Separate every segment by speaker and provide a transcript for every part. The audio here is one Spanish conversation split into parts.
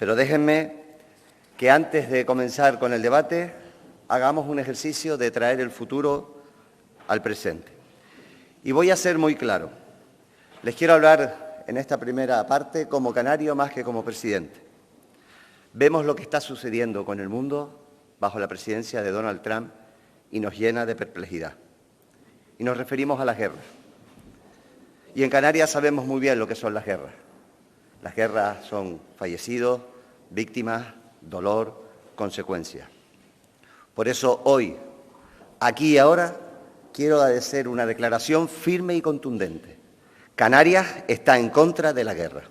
Speaker 1: Pero déjenme que antes de comenzar con el debate hagamos un ejercicio de traer el futuro al presente. Y voy a ser muy claro. Les quiero hablar en esta primera parte como canario más que como presidente. Vemos lo que está sucediendo con el mundo bajo la presidencia de Donald Trump y nos llena de perplejidad. Y nos referimos a las guerras. Y en Canarias sabemos muy bien lo que son las guerras. Las guerras son fallecidos, víctimas, dolor, consecuencias. Por eso hoy, aquí y ahora, quiero hacer una declaración firme y contundente. Canarias está en contra de la guerra.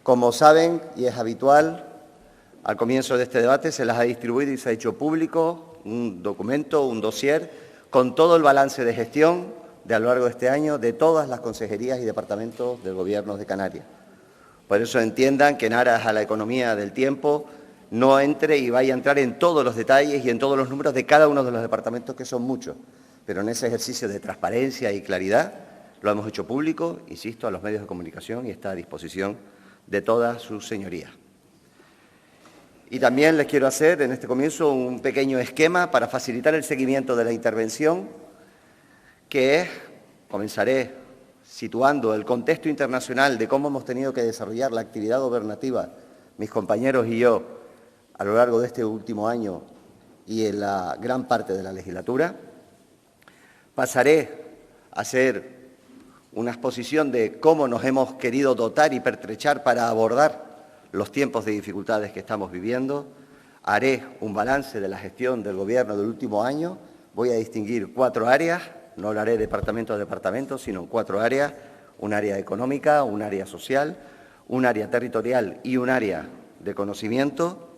Speaker 1: Como saben, y es habitual, al comienzo de este debate se las ha distribuido y se ha hecho público un documento, un dossier, con todo el balance de gestión de a lo largo de este año de todas las consejerías y departamentos del Gobierno de Canarias. Por eso entiendan que en aras a la economía del tiempo no entre y vaya a entrar en todos los detalles y en todos los números de cada uno de los departamentos, que son muchos. Pero en ese ejercicio de transparencia y claridad lo hemos hecho público, insisto, a los medios de comunicación y está a disposición de todas sus señorías. Y también les quiero hacer en este comienzo un pequeño esquema para facilitar el seguimiento de la intervención, que es, comenzaré situando el contexto internacional de cómo hemos tenido que desarrollar la actividad gobernativa, mis compañeros y yo, a lo largo de este último año y en la gran parte de la legislatura. Pasaré a hacer una exposición de cómo nos hemos querido dotar y pertrechar para abordar los tiempos de dificultades que estamos viviendo. Haré un balance de la gestión del Gobierno del último año. Voy a distinguir 4 áreas, no hablaré departamento a departamento, sino en 4 áreas: un área económica, un área social, un área territorial y un área de conocimiento,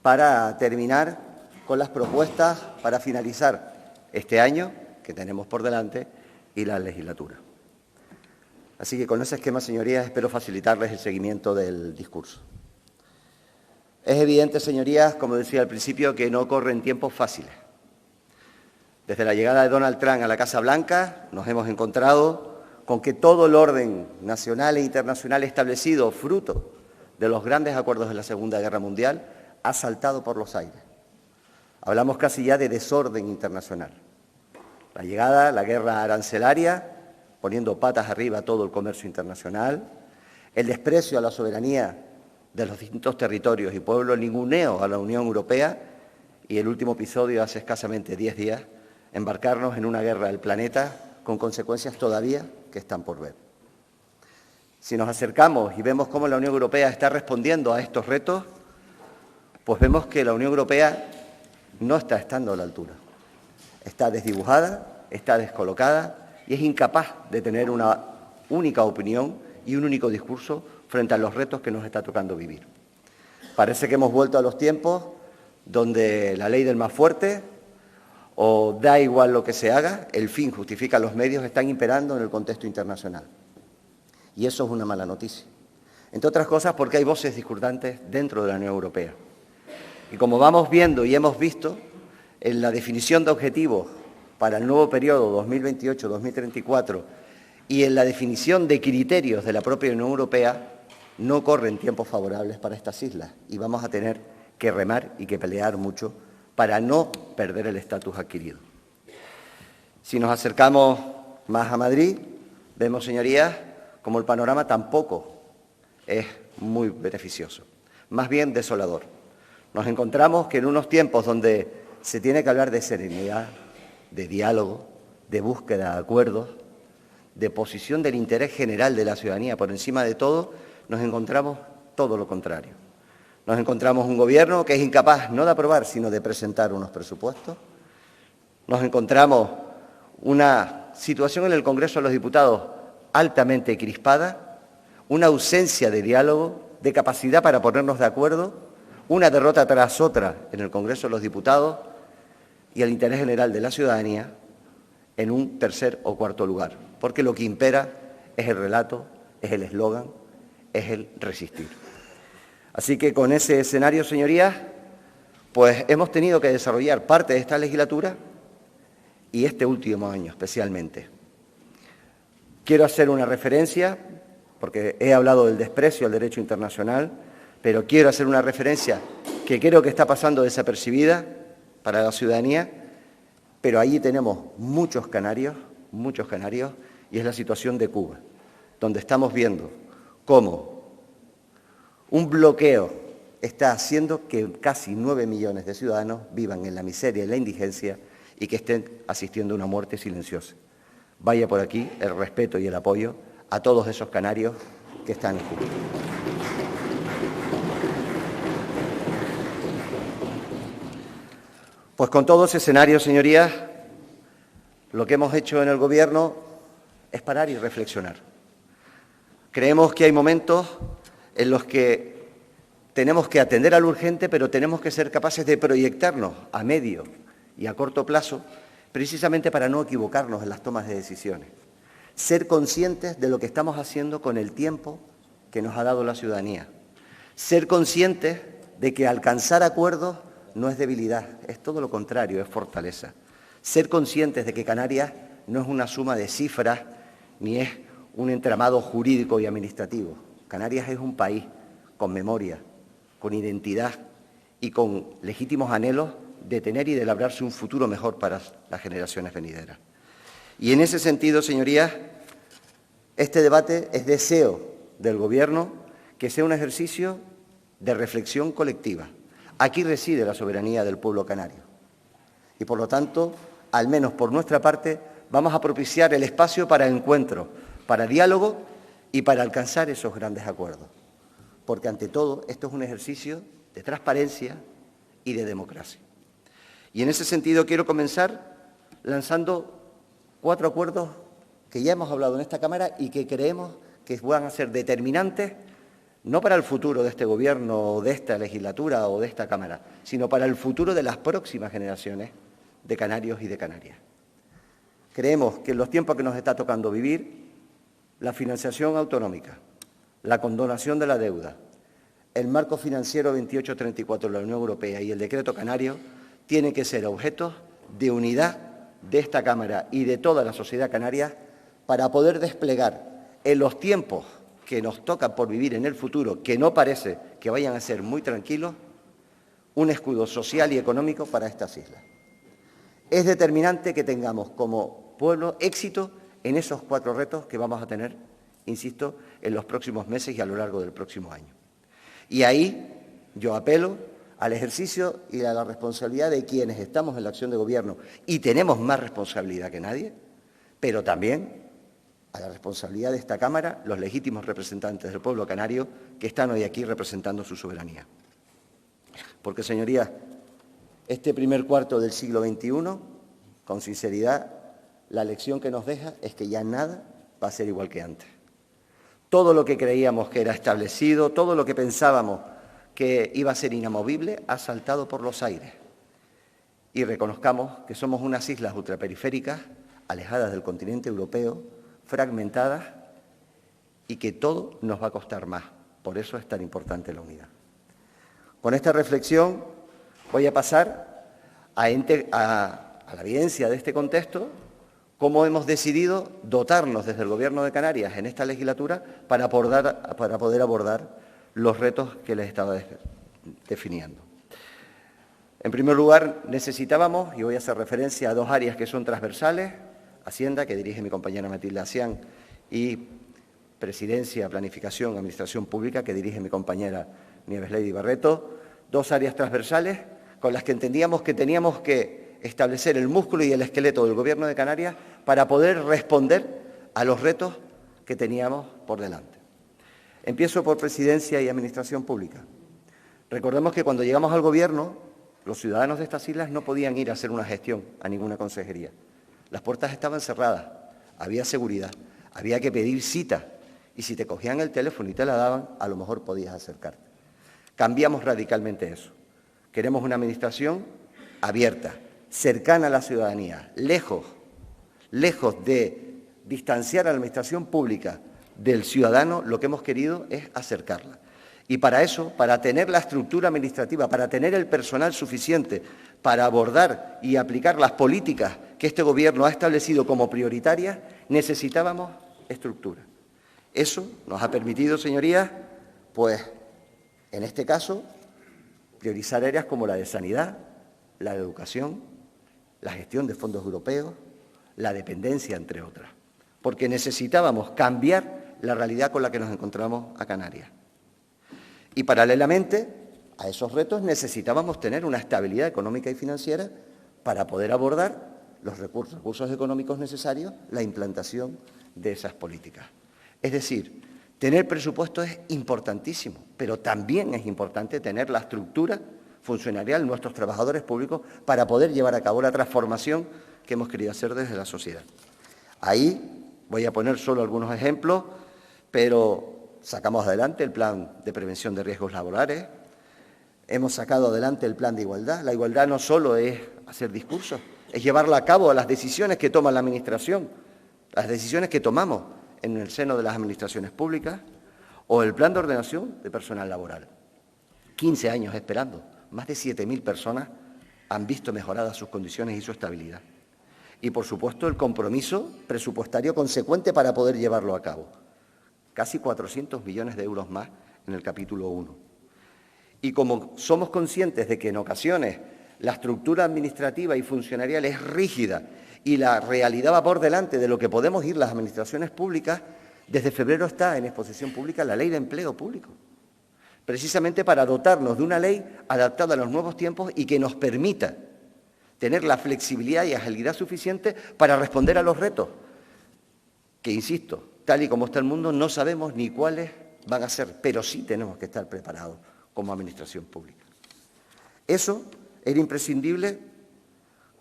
Speaker 1: para terminar con las propuestas para finalizar este año que tenemos por delante y la legislatura. Así que con ese esquema, señorías, espero facilitarles el seguimiento del discurso. Es evidente, señorías, como decía al principio, que no corren tiempos fáciles. Desde la llegada de Donald Trump a la Casa Blanca nos hemos encontrado con que todo el orden nacional e internacional establecido, fruto de los grandes acuerdos de la Segunda Guerra Mundial, ha saltado por los aires. Hablamos casi ya de desorden internacional. La llegada, la guerra arancelaria, poniendo patas arriba todo el comercio internacional, el desprecio a la soberanía de los distintos territorios y pueblos, el ninguneo a la Unión Europea y el último episodio hace escasamente 10 días, embarcarnos en una guerra del planeta con consecuencias todavía que están por ver. Si nos acercamos y vemos cómo la Unión Europea está respondiendo a estos retos, pues vemos que la Unión Europea no está estando a la altura. Está desdibujada, está descolocada y es incapaz de tener una única opinión y un único discurso frente a los retos que nos está tocando vivir. Parece que hemos vuelto a los tiempos donde la ley del más fuerte, o da igual lo que se haga, el fin justifica los medios, están imperando en el contexto internacional. Y eso es una mala noticia. Entre otras cosas porque hay voces discordantes dentro de la Unión Europea. Y como vamos viendo y hemos visto, en la definición de objetivos para el nuevo periodo 2028-2034 y en la definición de criterios de la propia Unión Europea, no corren tiempos favorables para estas islas y vamos a tener que remar y que pelear mucho para no perder el estatus adquirido. Si nos acercamos más a Madrid, vemos, señorías, como el panorama tampoco es muy beneficioso, más bien desolador. Nos encontramos que en unos tiempos donde se tiene que hablar de serenidad, de diálogo, de búsqueda de acuerdos, de posición del interés general de la ciudadanía por encima de todo, nos encontramos todo lo contrario. Nos encontramos un gobierno que es incapaz no de aprobar, sino de presentar unos presupuestos. Nos encontramos una situación en el Congreso de los Diputados altamente crispada, una ausencia de diálogo, de capacidad para ponernos de acuerdo, una derrota tras otra en el Congreso de los Diputados y el interés general de la ciudadanía en un tercer o cuarto lugar, porque lo que impera es el relato, es el eslogan, es el resistir. Así que con ese escenario, señorías, pues hemos tenido que desarrollar parte de esta legislatura y este último año especialmente. Quiero hacer una referencia, porque he hablado del desprecio al derecho internacional, pero quiero hacer una referencia que creo que está pasando desapercibida para la ciudadanía, pero allí tenemos muchos canarios, y es la situación de Cuba, donde estamos viendo cómo un bloqueo está haciendo que casi 9 millones de ciudadanos vivan en la miseria y la indigencia y que estén asistiendo a una muerte silenciosa. Vaya por aquí el respeto y el apoyo a todos esos canarios que están en Cuba. Pues con todo ese escenario, señorías, lo que hemos hecho en el Gobierno es parar y reflexionar. Creemos que hay momentos en los que tenemos que atender al urgente, pero tenemos que ser capaces de proyectarnos a medio y a corto plazo, precisamente para no equivocarnos en las tomas de decisiones. Ser conscientes de lo que estamos haciendo con el tiempo que nos ha dado la ciudadanía. Ser conscientes de que alcanzar acuerdos no es debilidad, es todo lo contrario, es fortaleza. Ser conscientes de que Canarias no es una suma de cifras ni es un entramado jurídico y administrativo. Canarias es un país con memoria, con identidad y con legítimos anhelos de tener y de labrarse un futuro mejor para las generaciones venideras. Y en ese sentido, señorías, este debate es deseo del Gobierno que sea un ejercicio de reflexión colectiva. Aquí reside la soberanía del pueblo canario. Y, por lo tanto, al menos por nuestra parte, vamos a propiciar el espacio para encuentro, para diálogo y para alcanzar esos grandes acuerdos. Porque, ante todo, esto es un ejercicio de transparencia y de democracia. Y en ese sentido quiero comenzar lanzando 4 acuerdos que ya hemos hablado en esta Cámara y que creemos que van a ser determinantes no para el futuro de este Gobierno o de esta legislatura o de esta Cámara, sino para el futuro de las próximas generaciones de canarios y de Canarias. Creemos que en los tiempos que nos está tocando vivir, la financiación autonómica, la condonación de la deuda, el marco financiero 2834 de la Unión Europea y el decreto canario tienen que ser objetos de unidad de esta Cámara y de toda la sociedad canaria para poder desplegar en los tiempos que nos toca por vivir en el futuro, que no parece que vayan a ser muy tranquilos, un escudo social y económico para estas islas. Es determinante que tengamos como pueblo éxito en esos 4 retos que vamos a tener, insisto, en los próximos meses y a lo largo del próximo año. Y ahí yo apelo al ejercicio y a la responsabilidad de quienes estamos en la acción de gobierno y tenemos más responsabilidad que nadie, pero también a la responsabilidad de esta Cámara, los legítimos representantes del pueblo canario que están hoy aquí representando su soberanía. Porque, señorías, este primer cuarto del siglo XXI, con sinceridad, la lección que nos deja es que ya nada va a ser igual que antes. Todo lo que creíamos que era establecido, todo lo que pensábamos que iba a ser inamovible, ha saltado por los aires. Y reconozcamos que somos unas islas ultraperiféricas, alejadas del continente europeo, fragmentadas, y que todo nos va a costar más. Por eso es tan importante la unidad. Con esta reflexión voy a pasar a la evidencia de este contexto, cómo hemos decidido dotarnos desde el Gobierno de Canarias en esta legislatura para poder abordar los retos que les estaba definiendo. En primer lugar, necesitábamos, y voy a hacer referencia a 2 áreas que son transversales, Hacienda, que dirige mi compañera Matilde Asián, y Presidencia, Planificación, Administración Pública, que dirige mi compañera Nieves Lady Barreto, 2 áreas transversales con las que entendíamos que teníamos que establecer el músculo y el esqueleto del Gobierno de Canarias para poder responder a los retos que teníamos por delante. Empiezo por Presidencia y Administración Pública. Recordemos que cuando llegamos al Gobierno, los ciudadanos de estas islas no podían ir a hacer una gestión a ninguna consejería. Las puertas estaban cerradas, había seguridad, había que pedir cita y si te cogían el teléfono y te la daban, a lo mejor podías acercarte. Cambiamos radicalmente eso. Queremos una administración abierta, cercana a la ciudadanía, lejos de distanciar a la administración pública del ciudadano, lo que hemos querido es acercarla. Y para eso, para tener la estructura administrativa, para tener el personal suficiente para abordar y aplicar las políticas que este Gobierno ha establecido como prioritarias, necesitábamos estructura. Eso nos ha permitido, señorías, pues, en este caso, priorizar áreas como la de sanidad, la de educación, la gestión de fondos europeos, la dependencia, entre otras, porque necesitábamos cambiar la realidad con la que nos encontramos a Canarias. Y paralelamente a esos retos necesitábamos tener una estabilidad económica y financiera para poder abordar los recursos económicos necesarios, la implantación de esas políticas. Es decir, tener presupuesto es importantísimo, pero también es importante tener la estructura funcionarial de nuestros trabajadores públicos para poder llevar a cabo la transformación que hemos querido hacer desde la sociedad. Ahí voy a poner solo algunos ejemplos, pero sacamos adelante el plan de prevención de riesgos laborales, hemos sacado adelante el plan de igualdad. La igualdad no solo es hacer discursos, es llevarla a cabo a las decisiones que toma la Administración, las decisiones que tomamos en el seno de las administraciones públicas, o el plan de ordenación de personal laboral. 15 años esperando, más de 7.000 personas han visto mejoradas sus condiciones y su estabilidad. Y, por supuesto, el compromiso presupuestario consecuente para poder llevarlo a cabo. Casi 400 millones de euros más en el capítulo 1. Y como somos conscientes de que en ocasiones la estructura administrativa y funcionarial es rígida y la realidad va por delante de lo que podemos ir las administraciones públicas, desde febrero está en exposición pública la Ley de Empleo Público, precisamente para dotarnos de una ley adaptada a los nuevos tiempos y que nos permita tener la flexibilidad y agilidad suficiente para responder a los retos, que, insisto, tal y como está el mundo, no sabemos ni cuáles van a ser, pero sí tenemos que estar preparados como administración pública. Eso era imprescindible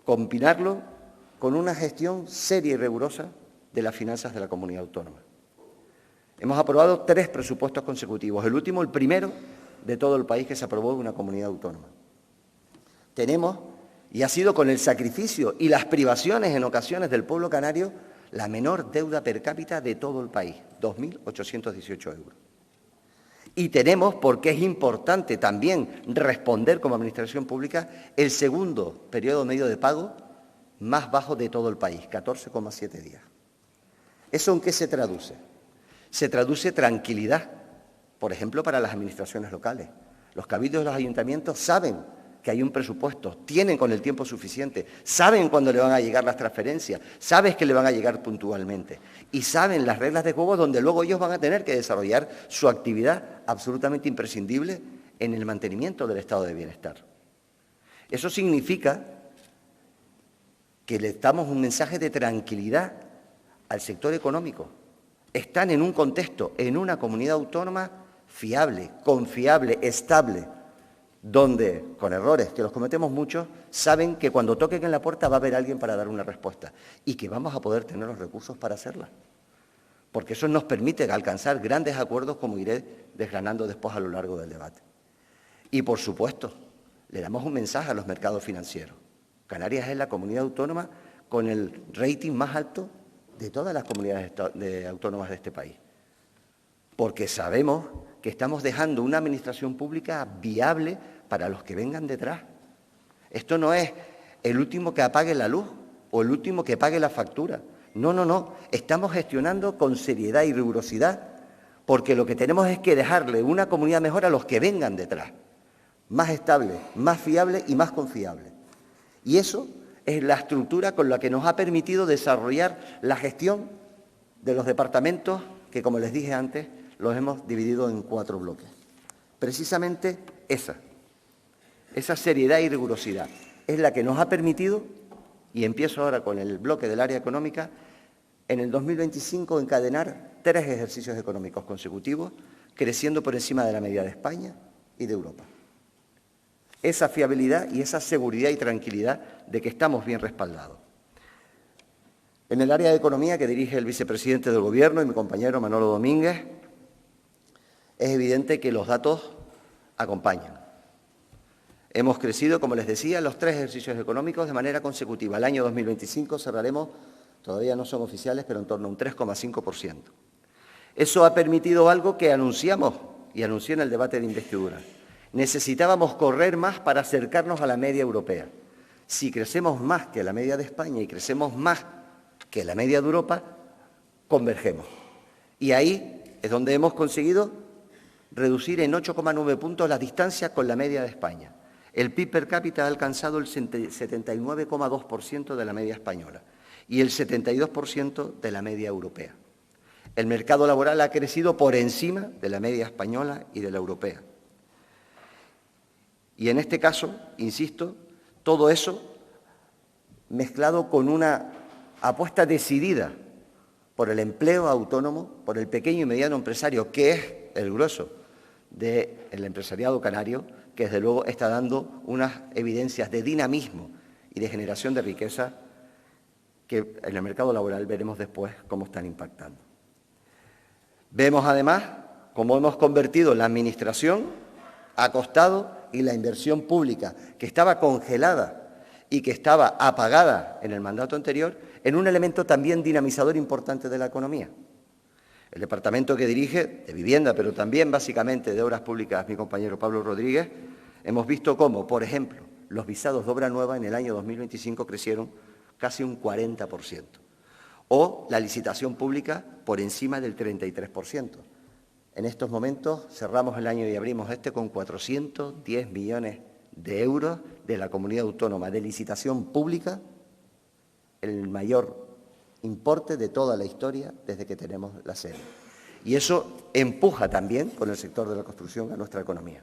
Speaker 1: combinarlo con una gestión seria y rigurosa de las finanzas de la comunidad autónoma. Hemos aprobado 3 presupuestos consecutivos, el último, el primero de todo el país que se aprobó en una comunidad autónoma. Tenemos, y ha sido con el sacrificio y las privaciones en ocasiones del pueblo canario, la menor deuda per cápita de todo el país, 2.818 euros. Y tenemos, porque es importante también responder como administración pública, el segundo periodo medio de pago más bajo de todo el país, 14,7 días. ¿Eso en qué se traduce? Se traduce tranquilidad, por ejemplo, para las administraciones locales. Los cabildos de los ayuntamientos saben que hay un presupuesto, tienen con el tiempo suficiente, saben cuándo le van a llegar las transferencias, saben que le van a llegar puntualmente y saben las reglas de juego donde luego ellos van a tener que desarrollar su actividad absolutamente imprescindible en el mantenimiento del estado de bienestar. Eso significa que le damos un mensaje de tranquilidad al sector económico. Están en un contexto, en una comunidad autónoma fiable, confiable, estable, donde, con errores que los cometemos muchos, saben que cuando toquen en la puerta va a haber alguien para dar una respuesta y que vamos a poder tener los recursos para hacerla. Porque eso nos permite alcanzar grandes acuerdos, como iré desgranando después a lo largo del debate. Y, por supuesto, le damos un mensaje a los mercados financieros. Canarias es la comunidad autónoma con el rating más alto de todas las comunidades autónomas de este país. Porque sabemos que estamos dejando una administración pública viable para los que vengan detrás. Esto no es el último que apague la luz o el último que pague la factura. No, no, no. Estamos gestionando con seriedad y rigurosidad porque lo que tenemos es que dejarle una comunidad mejor a los que vengan detrás. Más estable, más fiable y más confiable. Y eso es la estructura con la que nos ha permitido desarrollar la gestión de los departamentos que, como les dije antes, los hemos dividido en 4 bloques. Precisamente esa seriedad y rigurosidad es la que nos ha permitido, y empiezo ahora con el bloque del área económica, en el 2025 encadenar 3 ejercicios económicos consecutivos, creciendo por encima de la media de España y de Europa. Esa fiabilidad y esa seguridad y tranquilidad de que estamos bien respaldados. En el área de economía que dirige el vicepresidente del Gobierno y mi compañero Manolo Domínguez, es evidente que los datos acompañan. Hemos crecido, como les decía, los 3 ejercicios económicos de manera consecutiva. El año 2025 cerraremos, todavía no son oficiales, pero en torno a un 3,5%. Eso ha permitido algo que anunciamos y anuncié en el debate de investidura. Necesitábamos correr más para acercarnos a la media europea. Si crecemos más que la media de España y crecemos más que la media de Europa, convergemos. Y ahí es donde hemos conseguido reducir en 8,9 puntos la distancia con la media de España. El PIB per cápita ha alcanzado el 79,2% de la media española y el 72% de la media europea. El mercado laboral ha crecido por encima de la media española y de la europea. Y en este caso, insisto, todo eso mezclado con una apuesta decidida por el empleo autónomo, por el pequeño y mediano empresario, que es el grueso del empresariado canario, que desde luego está dando unas evidencias de dinamismo y de generación de riqueza que en el mercado laboral veremos después cómo están impactando. Vemos además cómo hemos convertido la administración a costado y la inversión pública, que estaba congelada y que estaba apagada en el mandato anterior, en un elemento también dinamizador importante de la economía. El departamento que dirige, de vivienda, pero también básicamente de obras públicas, mi compañero Pablo Rodríguez, hemos visto cómo, por ejemplo, los visados de obra nueva en el año 2025 crecieron casi un 40%, o la licitación pública por encima del 33%. En estos momentos cerramos el año y abrimos con 410 millones de euros de la comunidad autónoma de licitación pública, el mayor importe de toda la historia desde que tenemos la sede. Y eso empuja también con el sector de la construcción a nuestra economía.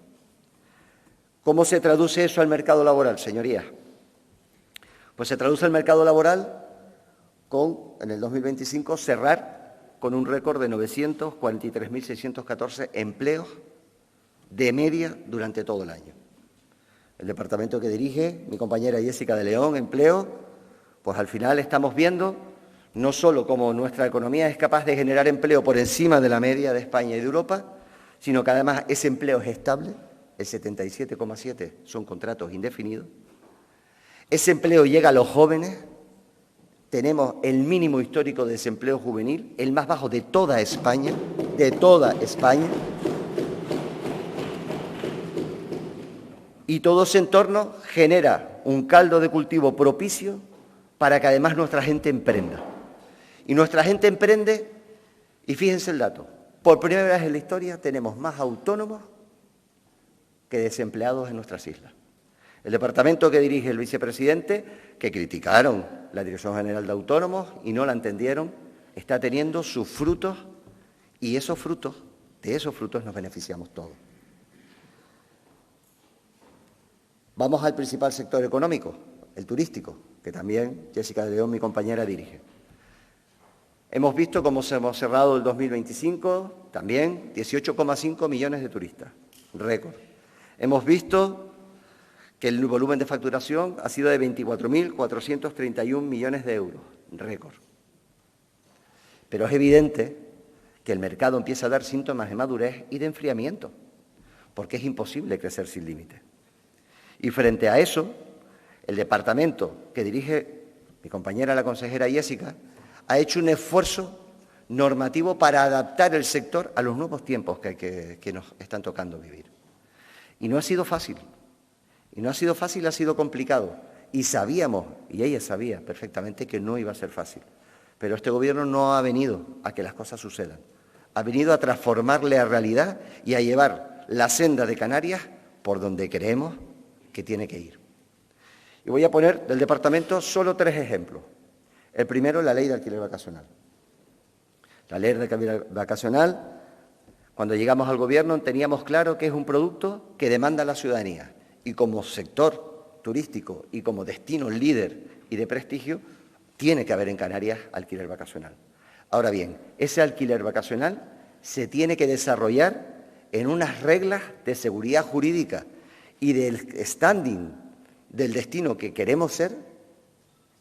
Speaker 1: ¿Cómo se traduce eso al mercado laboral, señorías? Pues se traduce al mercado laboral con, en el 2025, cerrar con un récord de 943.614 empleos de media durante todo el año. El departamento que dirige mi compañera Jessica de León, Empleo, pues al final estamos viendo no solo cómo nuestra economía es capaz de generar empleo por encima de la media de España y de Europa, sino que además ese empleo es estable, el 77,7% son contratos indefinidos, ese empleo llega a los jóvenes, tenemos el mínimo histórico de desempleo juvenil, el más bajo de toda España, y todo ese entorno genera un caldo de cultivo propicio para que además nuestra gente emprenda. Y nuestra gente emprende, y fíjense el dato, por primera vez en la historia tenemos más autónomos que desempleados en nuestras islas. El departamento que dirige el vicepresidente, que criticaron la Dirección General de Autónomos y no la entendieron, está teniendo sus frutos y de esos frutos nos beneficiamos todos. Vamos al principal sector económico, el turístico, que también Jessica de León, mi compañera, dirige. Hemos visto cómo hemos cerrado el 2025, también 18,5 millones de turistas, récord. Hemos visto que el volumen de facturación ha sido de 24.431 millones de euros, récord. Pero es evidente que el mercado empieza a dar síntomas de madurez y de enfriamiento, porque es imposible crecer sin límites. Y frente a eso, el departamento que dirige mi compañera, la consejera Jessica, ha hecho un esfuerzo normativo para adaptar el sector a los nuevos tiempos que nos están tocando vivir. Y no ha sido fácil. Ha sido complicado. Y sabíamos, y ella sabía perfectamente que no iba a ser fácil. Pero este gobierno no ha venido a que las cosas sucedan. Ha venido a transformarle a realidad y a llevar la senda de Canarias por donde creemos que tiene que ir. Y voy a poner del departamento solo 3 ejemplos. El primero, la ley de alquiler vacacional. La ley de alquiler vacacional, cuando llegamos al gobierno teníamos claro que es un producto que demanda la ciudadanía y como sector turístico y como destino líder y de prestigio, tiene que haber en Canarias alquiler vacacional. Ahora bien, ese alquiler vacacional se tiene que desarrollar en unas reglas de seguridad jurídica y del standing del destino que queremos ser,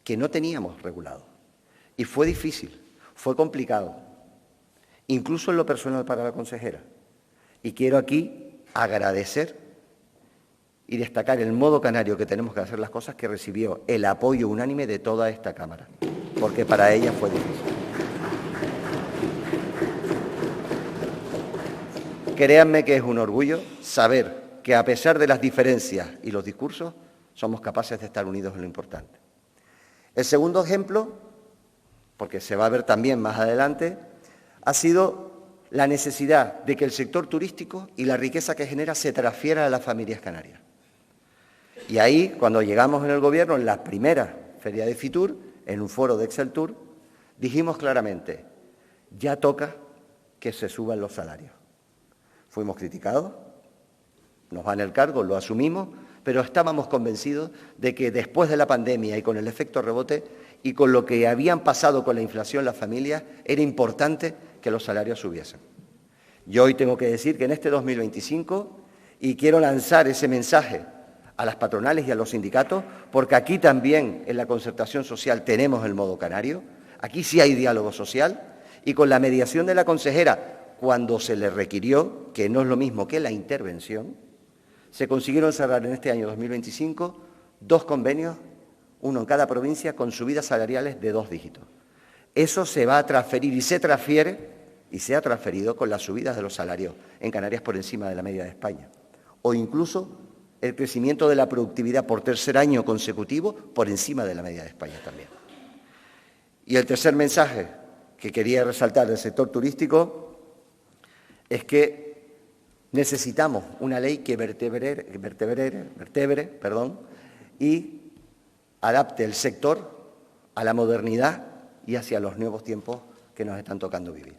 Speaker 1: que no teníamos regulado. Y fue difícil, fue complicado, incluso en lo personal para la consejera. Y quiero aquí agradecer y destacar el modo canario que tenemos que hacer las cosas, que recibió el apoyo unánime de toda esta Cámara, porque para ella fue difícil. Créanme que es un orgullo saber que a pesar de las diferencias y los discursos, somos capaces de estar unidos en lo importante. El segundo ejemplo, porque se va a ver también más adelante, ha sido la necesidad de que el sector turístico y la riqueza que genera se transfiera a las familias canarias. Y ahí, cuando llegamos en el Gobierno, en la primera feria de Fitur, en un foro de Exceltur, dijimos claramente, ya toca que se suban los salarios. Fuimos criticados, nos van el cargo, lo asumimos, pero estábamos convencidos de que después de la pandemia y con el efecto rebote y con lo que habían pasado con la inflación las familias, era importante que los salarios subiesen. Yo hoy tengo que decir que en este 2025, y quiero lanzar ese mensaje a las patronales y a los sindicatos, porque aquí también en la concertación social tenemos el modo canario, aquí sí hay diálogo social, y con la mediación de la consejera, cuando se le requirió, que no es lo mismo que la intervención, se consiguieron cerrar en este año 2025 2 convenios, uno en cada provincia, con subidas salariales de 2 dígitos. Eso se va a transferir y se transfiere, y se ha transferido con las subidas de los salarios en Canarias por encima de la media de España. O incluso el crecimiento de la productividad por tercer año consecutivo por encima de la media de España también. Y el tercer mensaje que quería resaltar del sector turístico es que necesitamos una ley que vertebre y adapte el sector a la modernidad y hacia los nuevos tiempos que nos están tocando vivir.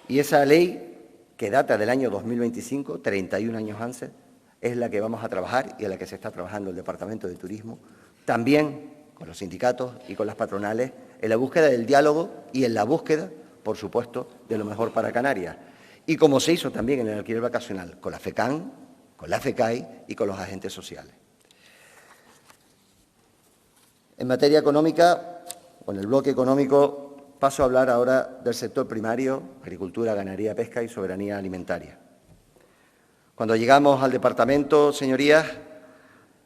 Speaker 1: Y esa ley, que data del año 2025, 31 años antes, es la que vamos a trabajar y en la que se está trabajando el Departamento de Turismo, también con los sindicatos y con las patronales, en la búsqueda del diálogo y en la búsqueda, por supuesto, de lo mejor para Canarias. Y como se hizo también en el alquiler vacacional, con la FECAN, con la FECAI y con los agentes sociales. En materia económica, o en el bloque económico, paso a hablar ahora del sector primario, agricultura, ganadería, pesca y soberanía alimentaria. Cuando llegamos al departamento, señorías,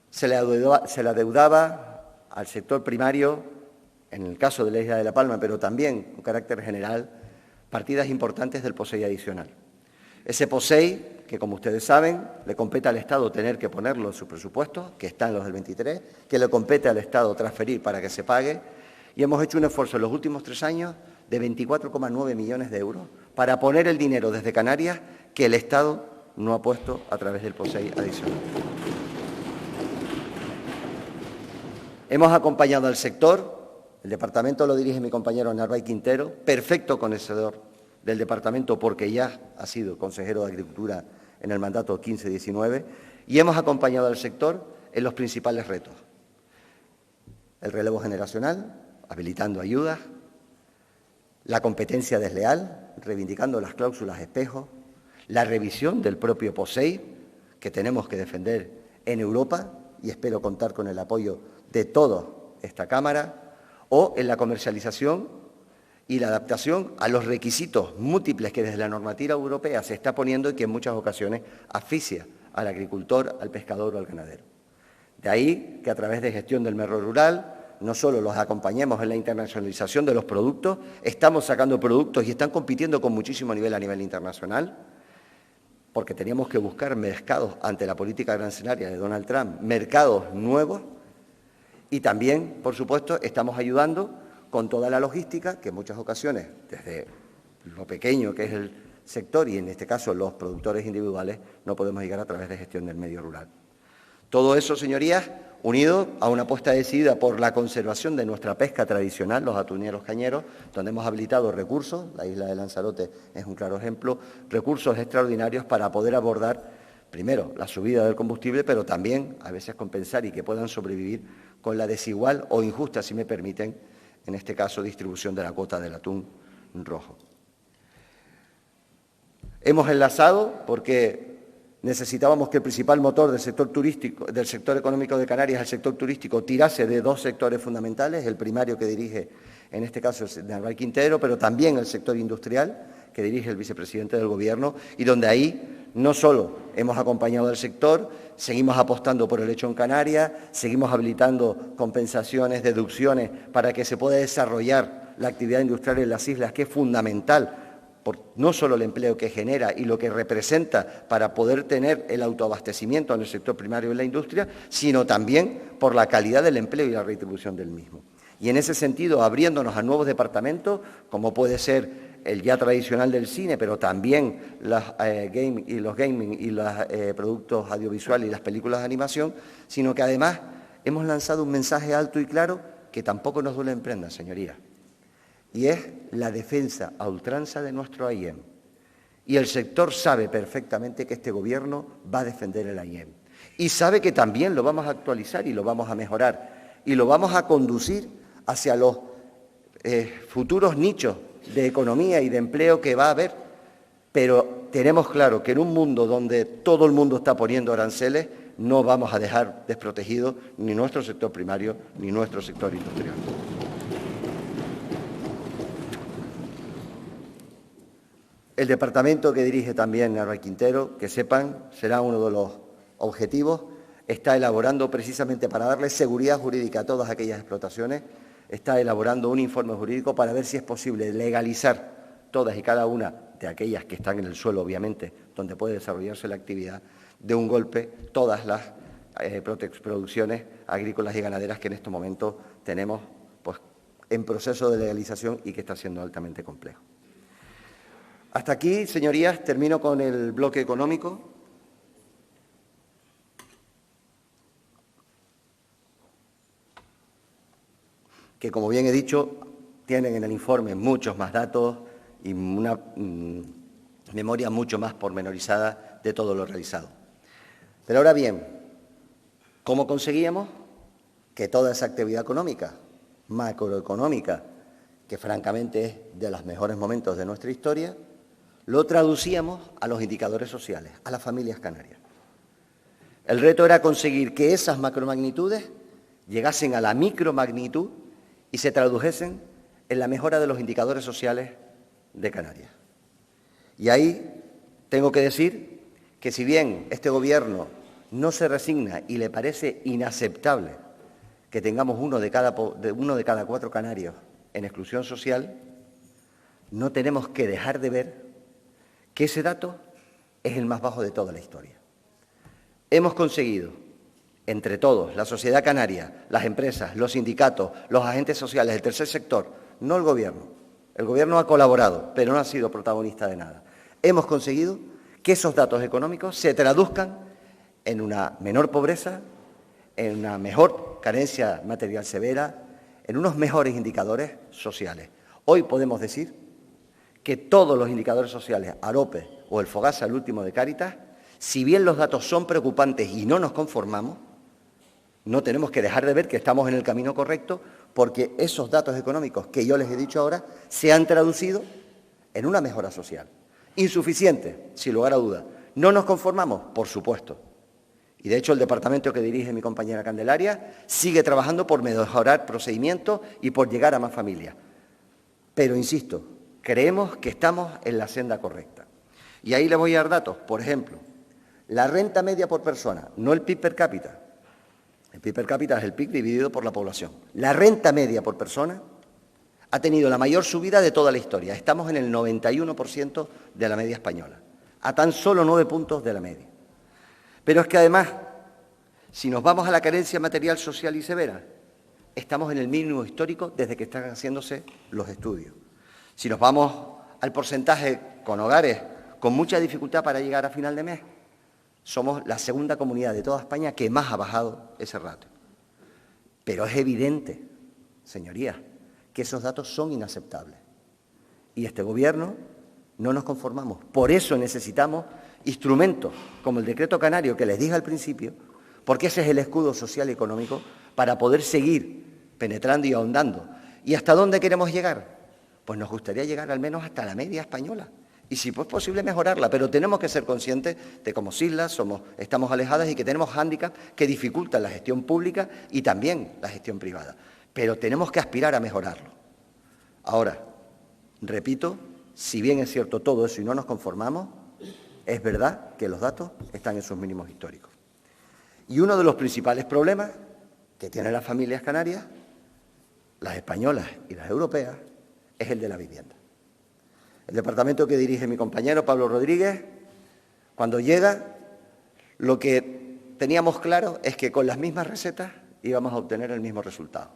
Speaker 1: se le adeudaba al sector primario, en el caso de la isla de La Palma, pero también con carácter general, partidas importantes del POSEI adicional. Ese POSEI, que como ustedes saben, le compete al Estado tener que ponerlo en su presupuesto, que está en los del 23, que le compete al Estado transferir para que se pague, y hemos hecho un esfuerzo en los últimos 3 años de 24,9 millones de euros para poner el dinero desde Canarias que el Estado no ha puesto a través del POSEI adicional. Hemos acompañado al sector, el departamento lo dirige mi compañero Narváez Quintero, perfecto conocedor del departamento porque ya ha sido consejero de Agricultura en el mandato 15-19, y hemos acompañado al sector en los principales retos. El relevo generacional, habilitando ayudas, la competencia desleal, reivindicando las cláusulas espejo, la revisión del propio POSEI, que tenemos que defender en Europa, y espero contar con el apoyo de toda esta Cámara, o en la comercialización y la adaptación a los requisitos múltiples que desde la normativa europea se está poniendo y que en muchas ocasiones asfixia al agricultor, al pescador o al ganadero. De ahí que a través de gestión del medio rural no solo los acompañemos en la internacionalización de los productos, estamos sacando productos y están compitiendo con muchísimo nivel a nivel internacional, porque teníamos que buscar mercados ante la política arancelaria de Donald Trump, mercados nuevos, y también, por supuesto, estamos ayudando con toda la logística, que en muchas ocasiones, desde lo pequeño que es el sector y en este caso los productores individuales, no podemos llegar a través de gestión del medio rural. Todo eso, señorías, unido a una apuesta decidida por la conservación de nuestra pesca tradicional, los atuneros cañeros, donde hemos habilitado recursos, la isla de Lanzarote es un claro ejemplo, recursos extraordinarios para poder abordar, primero, la subida del combustible, pero también, a veces, compensar y que puedan sobrevivir con la desigual o injusta, si me permiten, en este caso, distribución de la cuota del atún rojo. Hemos enlazado porque necesitábamos que el principal motor del sector turístico, del sector económico de Canarias, el sector turístico, tirase de 2 sectores fundamentales, el primario que dirige, en este caso, el Narváez Quintero, pero también el sector industrial, que dirige el vicepresidente del Gobierno, y donde ahí no solo hemos acompañado al sector, seguimos apostando por el hecho en Canarias, seguimos habilitando compensaciones, deducciones, para que se pueda desarrollar la actividad industrial en las islas, que es fundamental por no solo el empleo que genera y lo que representa para poder tener el autoabastecimiento en el sector primario y la industria, sino también por la calidad del empleo y la retribución del mismo. Y en ese sentido, abriéndonos a nuevos departamentos, como puede ser el ya tradicional del cine, pero también los gaming y los productos audiovisuales y las películas de animación, sino que además hemos lanzado un mensaje alto y claro que tampoco nos duele en prenda, señorías, y es la defensa a ultranza de nuestro AIEM. Y el sector sabe perfectamente que este Gobierno va a defender el AIEM. Y sabe que también lo vamos a actualizar y lo vamos a mejorar. Y lo vamos a conducir hacia los futuros nichos de economía y de empleo que va a haber. Pero tenemos claro que en un mundo donde todo el mundo está poniendo aranceles, no vamos a dejar desprotegido ni nuestro sector primario ni nuestro sector industrial. El departamento que dirige también Navarra Quintero, que sepan, será uno de los objetivos, está elaborando precisamente para darle seguridad jurídica a todas aquellas explotaciones, está elaborando un informe jurídico para ver si es posible legalizar todas y cada una de aquellas que están en el suelo, obviamente, donde puede desarrollarse la actividad, de un golpe todas las producciones agrícolas y ganaderas que en estos momentos tenemos pues, en proceso de legalización y que está siendo altamente complejo. Hasta aquí, señorías, termino con el bloque económico. Que, como bien he dicho, tienen en el informe muchos más datos y una memoria mucho más pormenorizada de todo lo realizado. Pero ahora bien, ¿cómo conseguíamos que toda esa actividad económica, macroeconómica, que francamente es de los mejores momentos de nuestra historia, lo traducíamos a los indicadores sociales, a las familias canarias? El reto era conseguir que esas macromagnitudes llegasen a la micromagnitud y se tradujesen en la mejora de los indicadores sociales de Canarias. Y ahí tengo que decir que si bien este Gobierno no se resigna y le parece inaceptable que tengamos uno de cada 4 canarios en exclusión social, no tenemos que dejar de ver que ese dato es el más bajo de toda la historia. Hemos conseguido, entre todos, la sociedad canaria, las empresas, los sindicatos, los agentes sociales, el tercer sector, no el Gobierno. El Gobierno ha colaborado, pero no ha sido protagonista de nada. Hemos conseguido que esos datos económicos se traduzcan en una menor pobreza, en una mejor carencia material severa, en unos mejores indicadores sociales. Hoy podemos decir que todos los indicadores sociales, AROPE o el FOGASA, el último de Cáritas, si bien los datos son preocupantes y no nos conformamos, no tenemos que dejar de ver que estamos en el camino correcto, porque esos datos económicos que yo les he dicho ahora se han traducido en una mejora social. Insuficiente, sin lugar a duda. ¿No nos conformamos? Por supuesto. Y de hecho el departamento que dirige mi compañera Candelaria sigue trabajando por mejorar procedimientos y por llegar a más familias. Pero, insisto, creemos que estamos en la senda correcta. Y ahí le voy a dar datos. Por ejemplo, la renta media por persona, no el PIB per cápita. El PIB per cápita es el PIB dividido por la población. La renta media por persona ha tenido la mayor subida de toda la historia. Estamos en el 91% de la media española, a tan solo 9 puntos de la media. Pero es que además, si nos vamos a la carencia material, social y severa, estamos en el mínimo histórico desde que están haciéndose los estudios. Si nos vamos al porcentaje con hogares con mucha dificultad para llegar a final de mes, somos la segunda comunidad de toda España que más ha bajado ese ratio. Pero es evidente, señorías, que esos datos son inaceptables. Y este Gobierno no nos conformamos. Por eso necesitamos instrumentos como el Decreto Canario, que les dije al principio, porque ese es el escudo social y económico para poder seguir penetrando y ahondando. ¿Y hasta dónde queremos llegar? Pues nos gustaría llegar al menos hasta la media española. Y si es posible mejorarla, pero tenemos que ser conscientes de cómo islas estamos alejadas y que tenemos hándicaps que dificultan la gestión pública y también la gestión privada. Pero tenemos que aspirar a mejorarlo. Ahora, repito, si bien es cierto todo eso y no nos conformamos, es verdad que los datos están en sus mínimos históricos. Y uno de los principales problemas que tienen las familias canarias, las españolas y las europeas, es el de la vivienda. El departamento que dirige mi compañero Pablo Rodríguez, cuando llega, lo que teníamos claro es que con las mismas recetas íbamos a obtener el mismo resultado.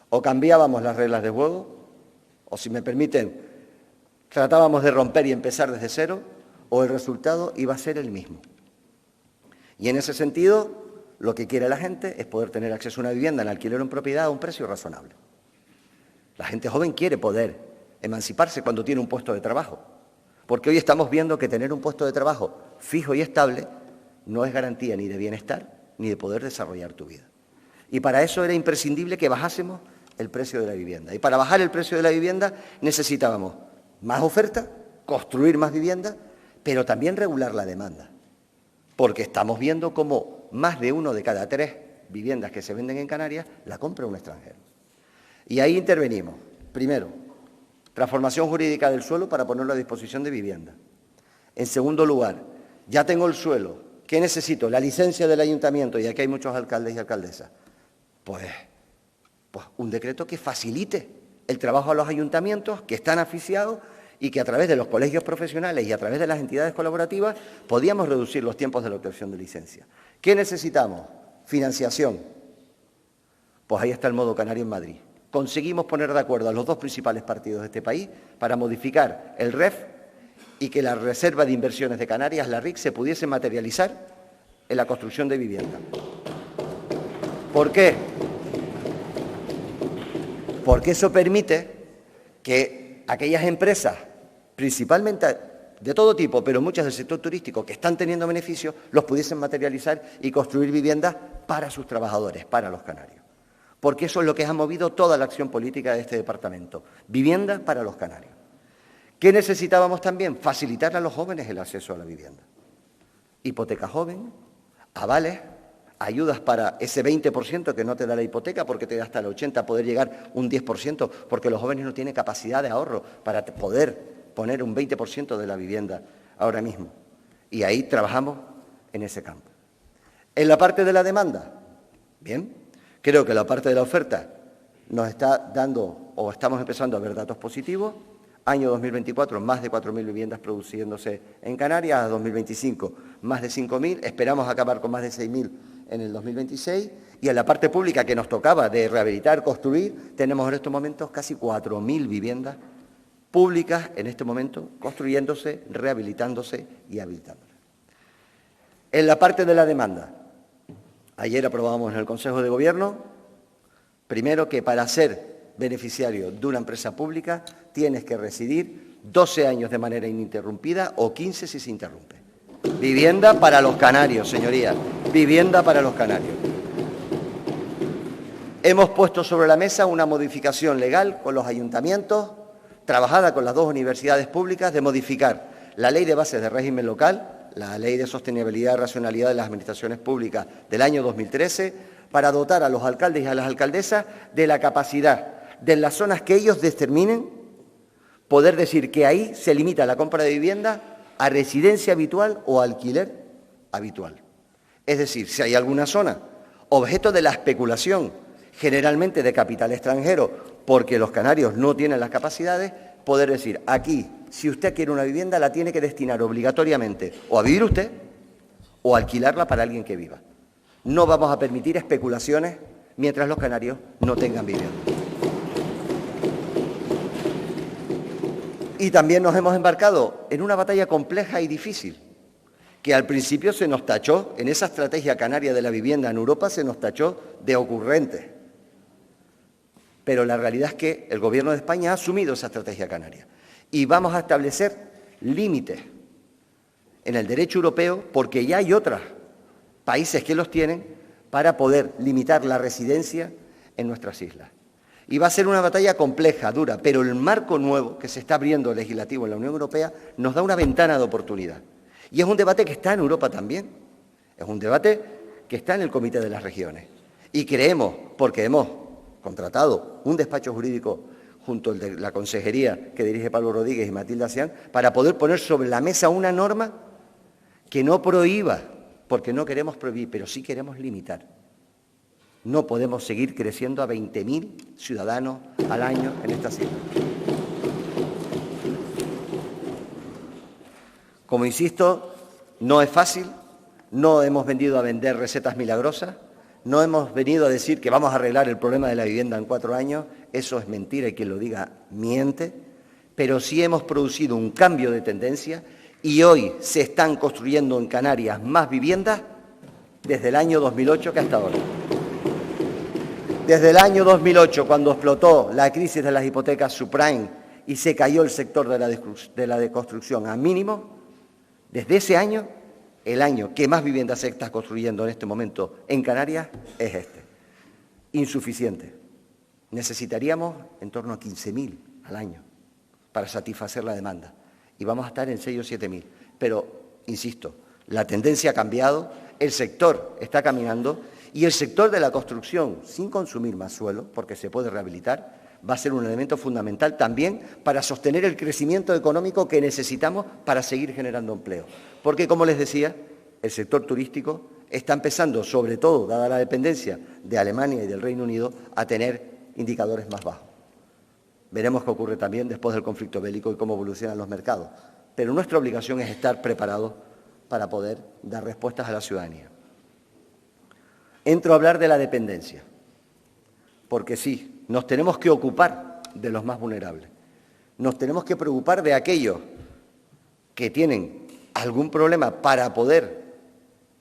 Speaker 1: O cambiábamos las reglas de juego, o si me permiten, tratábamos de romper y empezar desde cero, o el resultado iba a ser el mismo. Y en ese sentido, lo que quiere la gente es poder tener acceso a una vivienda en alquiler o en propiedad a un precio razonable. La gente joven quiere poder emanciparse cuando tiene un puesto de trabajo, porque hoy estamos viendo que tener un puesto de trabajo fijo y estable no es garantía ni de bienestar ni de poder desarrollar tu vida. Y para eso era imprescindible que bajásemos el precio de la vivienda. Y para bajar el precio de la vivienda necesitábamos más oferta, construir más viviendas, pero también regular la demanda. Porque estamos viendo cómo más de 1 de cada 3 viviendas que se venden en Canarias la compra un extranjero. Y ahí intervenimos. Primero, transformación jurídica del suelo para ponerlo a disposición de vivienda. En segundo lugar, ya tengo el suelo, ¿qué necesito? La licencia del ayuntamiento, y aquí hay muchos alcaldes y alcaldesas. Pues un decreto que facilite el trabajo a los ayuntamientos que están asfixiados y que a través de los colegios profesionales y a través de las entidades colaborativas podíamos reducir los tiempos de la obtención de licencia. ¿Qué necesitamos? Financiación. Pues ahí está el modo canario en Madrid. Conseguimos poner de acuerdo a los 2 principales partidos de este país para modificar el REF y que la Reserva de Inversiones de Canarias, la RIC, se pudiese materializar en la construcción de vivienda. ¿Por qué? Porque eso permite que aquellas empresas, principalmente de todo tipo, pero muchas del sector turístico, que están teniendo beneficios, los pudiesen materializar y construir viviendas para sus trabajadores, para los canarios. Porque eso es lo que ha movido toda la acción política de este departamento. Viviendas para los canarios. ¿Qué necesitábamos también? Facilitar a los jóvenes el acceso a la vivienda. Hipoteca joven, avales, ayudas para ese 20% que no te da la hipoteca porque te da hasta el 80%, poder llegar un 10%, porque los jóvenes no tienen capacidad de ahorro para poder poner un 20% de la vivienda ahora mismo. Y ahí trabajamos en ese campo. En la parte de la demanda, bien, creo que la parte de la oferta nos está dando, o estamos empezando a ver datos positivos. Año 2024, más de 4.000 viviendas produciéndose en Canarias. A 2025, más de 5.000. Esperamos acabar con más de 6.000 en el 2026. Y en la parte pública que nos tocaba de rehabilitar, construir, tenemos en estos momentos casi 4.000 viviendas públicas en este momento construyéndose, rehabilitándose y habilitándose. En la parte de la demanda, ayer aprobamos en el Consejo de Gobierno, primero que para ser beneficiario de una empresa pública tienes que residir 12 años de manera ininterrumpida o 15 si se interrumpe. Vivienda para los canarios, señorías, vivienda para los canarios. Hemos puesto sobre la mesa una modificación legal con los ayuntamientos, trabajada con las 2 universidades públicas, de modificar la Ley de Bases de Régimen Local, la Ley de Sostenibilidad y Racionalidad de las Administraciones Públicas del año 2013, para dotar a los alcaldes y a las alcaldesas de la capacidad de, en las zonas que ellos determinen, poder decir que ahí se limita la compra de vivienda a residencia habitual o alquiler habitual. Es decir, si hay alguna zona objeto de la especulación, generalmente de capital extranjero, porque los canarios no tienen las capacidades, poder decir, aquí, si usted quiere una vivienda, la tiene que destinar obligatoriamente o a vivir usted o a alquilarla para alguien que viva. No vamos a permitir especulaciones mientras los canarios no tengan vivienda. Y también nos hemos embarcado en una batalla compleja y difícil, que al principio se nos tachó, en esa estrategia canaria de la vivienda en Europa, se nos tachó de ocurrentes. Pero la realidad es que el Gobierno de España ha asumido esa estrategia canaria. Y vamos a establecer límites en el derecho europeo, porque ya hay otros países que los tienen, para poder limitar la residencia en nuestras islas. Y va a ser una batalla compleja, dura, pero el marco nuevo que se está abriendo legislativo en la Unión Europea nos da una ventana de oportunidad. Y es un debate que está en Europa también. Es un debate que está en el Comité de las Regiones. Y creemos, porque hemos contratado un despacho jurídico junto al de la consejería que dirige Pablo Rodríguez y Matilde Asián, para poder poner sobre la mesa una norma que no prohíba, porque no queremos prohibir, pero sí queremos limitar. No podemos seguir creciendo a 20.000 ciudadanos al año en estas islas. Como insisto, no es fácil, no hemos venido a vender recetas milagrosas, no hemos venido a decir que vamos a arreglar el problema de la vivienda en 4 años, eso es mentira y quien lo diga miente, pero sí hemos producido un cambio de tendencia y hoy se están construyendo en Canarias más viviendas desde el año 2008 que hasta ahora. Desde el año 2008, cuando explotó la crisis de las hipotecas subprime y se cayó el sector de la construcción a mínimo, desde ese año, el año que más viviendas se está construyendo en este momento en Canarias es este. Insuficiente. Necesitaríamos en torno a 15.000 al año para satisfacer la demanda. Y vamos a estar en 6 o 7.000. Pero, insisto, la tendencia ha cambiado, el sector está caminando y el sector de la construcción, sin consumir más suelo, porque se puede rehabilitar, va a ser un elemento fundamental también para sostener el crecimiento económico que necesitamos para seguir generando empleo. Porque, como les decía, el sector turístico está empezando, sobre todo, dada la dependencia de Alemania y del Reino Unido, a tener indicadores más bajos. Veremos qué ocurre también después del conflicto bélico y cómo evolucionan los mercados. Pero nuestra obligación es estar preparados para poder dar respuestas a la ciudadanía. Entro a hablar de la dependencia, porque sí, nos tenemos que ocupar de los más vulnerables. Nos tenemos que preocupar de aquellos que tienen algún problema para poder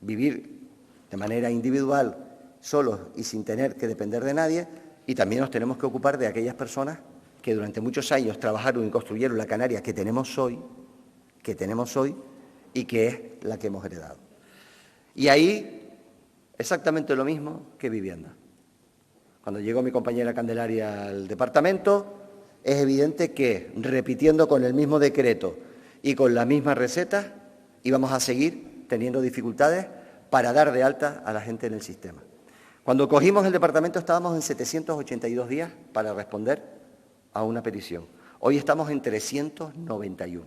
Speaker 1: vivir de manera individual, solos y sin tener que depender de nadie, y también nos tenemos que ocupar de aquellas personas que durante muchos años trabajaron y construyeron la Canarias que tenemos hoy y que es la que hemos heredado. Y ahí, exactamente lo mismo que vivienda. Cuando llegó mi compañera Candelaria al departamento, es evidente que, repitiendo con el mismo decreto y con la misma receta, íbamos a seguir teniendo dificultades para dar de alta a la gente en el sistema. Cuando cogimos el departamento estábamos en 782 días para responder a una petición. Hoy estamos en 391.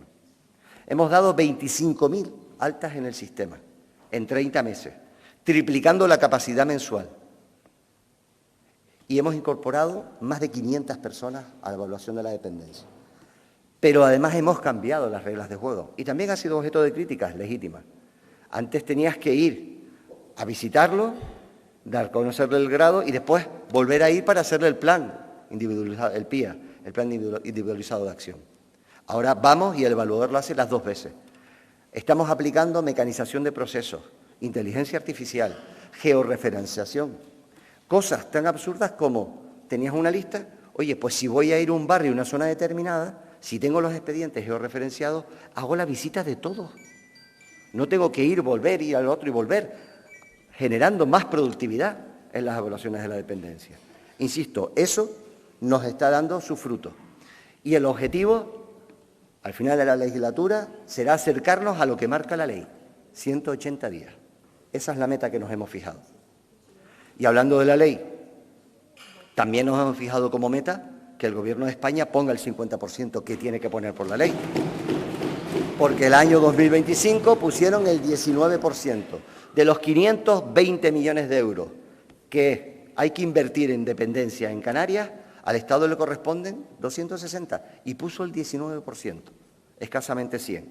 Speaker 1: Hemos dado 25.000 altas en el sistema en 30 meses, triplicando la capacidad mensual. Y hemos incorporado más de 500 personas a la evaluación de la dependencia. Pero además hemos cambiado las reglas de juego y también ha sido objeto de críticas legítimas. Antes tenías que ir a visitarlo, dar a conocerle el grado y después volver a ir para hacerle el plan individualizado, el PIA, el plan individualizado de acción. Ahora vamos y el evaluador lo hace las 2 veces. Estamos aplicando mecanización de procesos, inteligencia artificial, georreferenciación, cosas tan absurdas como tenías una lista, oye, pues si voy a ir a un barrio, una zona determinada, si tengo los expedientes georreferenciados, hago la visita de todos. No tengo que ir, volver, ir al otro y volver, generando más productividad en las evaluaciones de la dependencia. Insisto, eso nos está dando su fruto. Y el objetivo, al final de la legislatura, será acercarnos a lo que marca la ley, 180 días. Esa es la meta que nos hemos fijado. Y hablando de la ley, también nos hemos fijado como meta que el Gobierno de España ponga el 50% que tiene que poner por la ley. Porque el año 2025 pusieron el 19%. De los 520 millones de euros que hay que invertir en dependencia en Canarias, al Estado le corresponden 260 y puso el 19%, escasamente 100.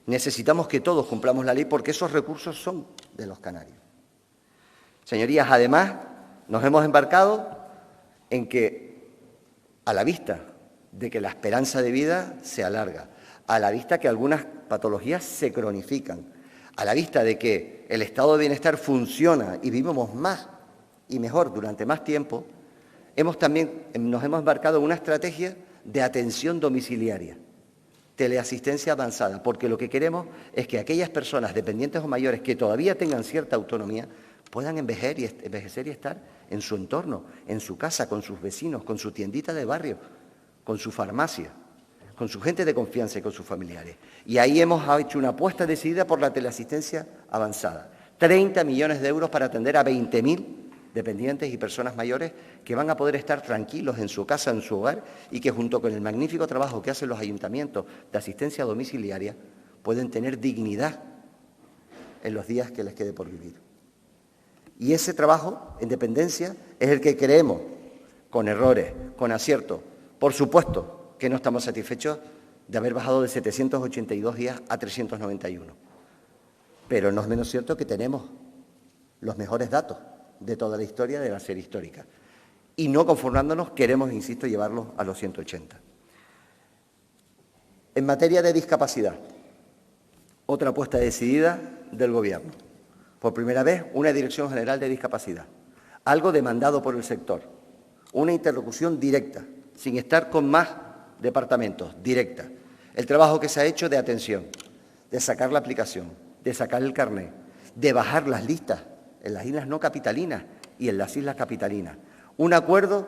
Speaker 1: Necesitamos que todos cumplamos la ley porque esos recursos son de los canarios. Señorías, además, nos hemos embarcado en que, a la vista de que la esperanza de vida se alarga, a la vista que algunas patologías se cronifican, a la vista de que el estado de bienestar funciona y vivimos más y mejor durante más tiempo, nos hemos embarcado en una estrategia de atención domiciliaria, teleasistencia avanzada, porque lo que queremos es que aquellas personas dependientes o mayores que todavía tengan cierta autonomía puedan envejecer y estar en su entorno, en su casa, con sus vecinos, con su tiendita de barrio, con su farmacia, con su gente de confianza y con sus familiares. Y ahí hemos hecho una apuesta decidida por la teleasistencia avanzada. 30 millones de euros para atender a 20.000 dependientes y personas mayores que van a poder estar tranquilos en su casa, en su hogar, y que junto con el magnífico trabajo que hacen los ayuntamientos de asistencia domiciliaria pueden tener dignidad en los días que les quede por vivir. Y ese trabajo en dependencia es el que creemos, con errores, con aciertos. Por supuesto que no estamos satisfechos de haber bajado de 782 días a 391. Pero no es menos cierto que tenemos los mejores datos de toda la historia de la serie histórica. Y no conformándonos, queremos, insisto, llevarlos a los 180. En materia de discapacidad, otra apuesta decidida del Gobierno. Por primera vez, una Dirección General de Discapacidad. Algo demandado por el sector. Una interlocución directa, sin estar con más departamentos, directa. El trabajo que se ha hecho de atención, de sacar la aplicación, de sacar el carnet, de bajar las listas en las islas no capitalinas y en las islas capitalinas. Un acuerdo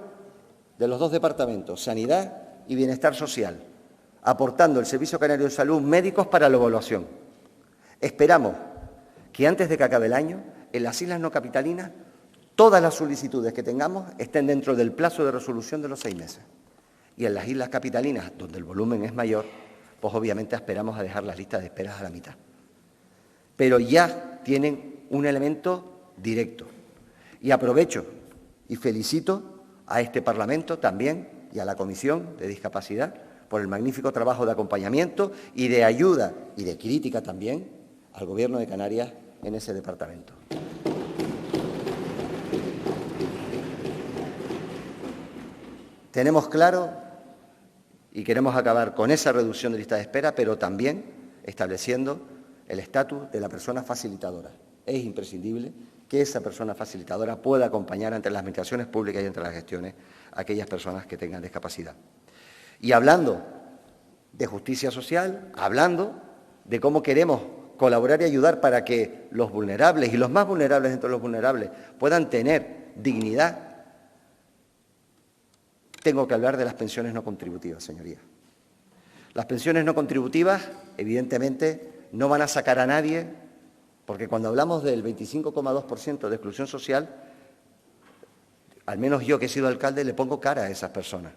Speaker 1: de los dos departamentos, Sanidad y Bienestar Social, aportando el Servicio Canario de Salud médicos para la evaluación. Esperamos que antes de que acabe el año, en las islas no capitalinas, todas las solicitudes que tengamos estén dentro del plazo de resolución de los 6 meses. Y en las islas capitalinas, donde el volumen es mayor, pues obviamente esperamos a dejar las listas de esperas a la mitad. Pero ya tienen un elemento directo. Y aprovecho y felicito a este Parlamento también y a la Comisión de Discapacidad por el magnífico trabajo de acompañamiento y de ayuda y de crítica también al Gobierno de Canarias en ese departamento. Tenemos claro y queremos acabar con esa reducción de lista de espera, pero también estableciendo el estatus de la persona facilitadora. Es imprescindible que esa persona facilitadora pueda acompañar entre las administraciones públicas y entre las gestiones a aquellas personas que tengan discapacidad. Y hablando de justicia social, hablando de cómo queremos colaborar y ayudar para que los vulnerables y los más vulnerables entre los vulnerables puedan tener dignidad, tengo que hablar de las pensiones no contributivas, señorías. Las pensiones no contributivas, evidentemente, no van a sacar a nadie, porque cuando hablamos del 25,2% de exclusión social, al menos yo que he sido alcalde le pongo cara a esas personas,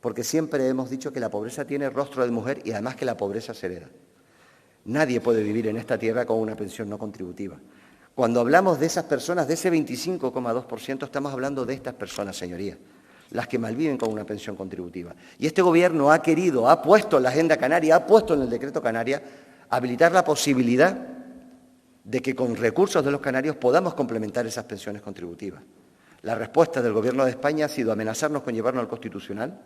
Speaker 1: porque siempre hemos dicho que la pobreza tiene rostro de mujer y además que la pobreza se hereda. Nadie puede vivir en esta tierra con una pensión no contributiva. Cuando hablamos de esas personas, de ese 25,2%, estamos hablando de estas personas, señorías, las que malviven con una pensión contributiva. Y este Gobierno ha querido, ha puesto en la Agenda Canaria, ha puesto en el Decreto Canaria, habilitar la posibilidad de que con recursos de los canarios podamos complementar esas pensiones contributivas. La respuesta del Gobierno de España ha sido amenazarnos con llevarnos al Constitucional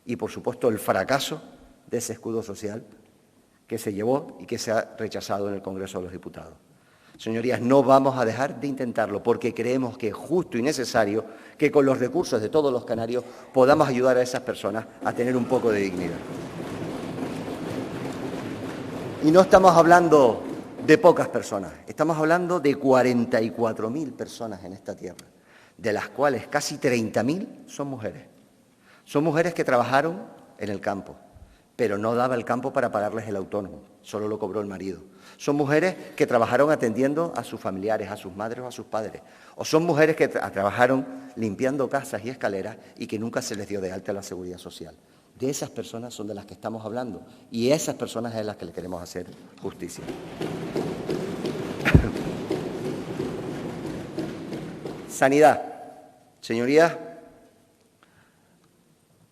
Speaker 1: y, por supuesto, el fracaso de ese escudo social que se llevó y que se ha rechazado en el Congreso de los Diputados. Señorías, no vamos a dejar de intentarlo porque creemos que es justo y necesario que con los recursos de todos los canarios podamos ayudar a esas personas a tener un poco de dignidad. Y no estamos hablando de pocas personas, estamos hablando de 44.000 personas en esta tierra, de las cuales casi 30.000 son mujeres. Son mujeres que trabajaron en el campo, pero no daba el campo para pagarles el autónomo, solo lo cobró el marido. Son mujeres que trabajaron atendiendo a sus familiares, a sus madres o a sus padres. O son mujeres que trabajaron limpiando casas y escaleras y que nunca se les dio de alta la seguridad social. De esas personas son de las que estamos hablando y a esas personas es a las que le queremos hacer justicia. Sanidad. Señorías,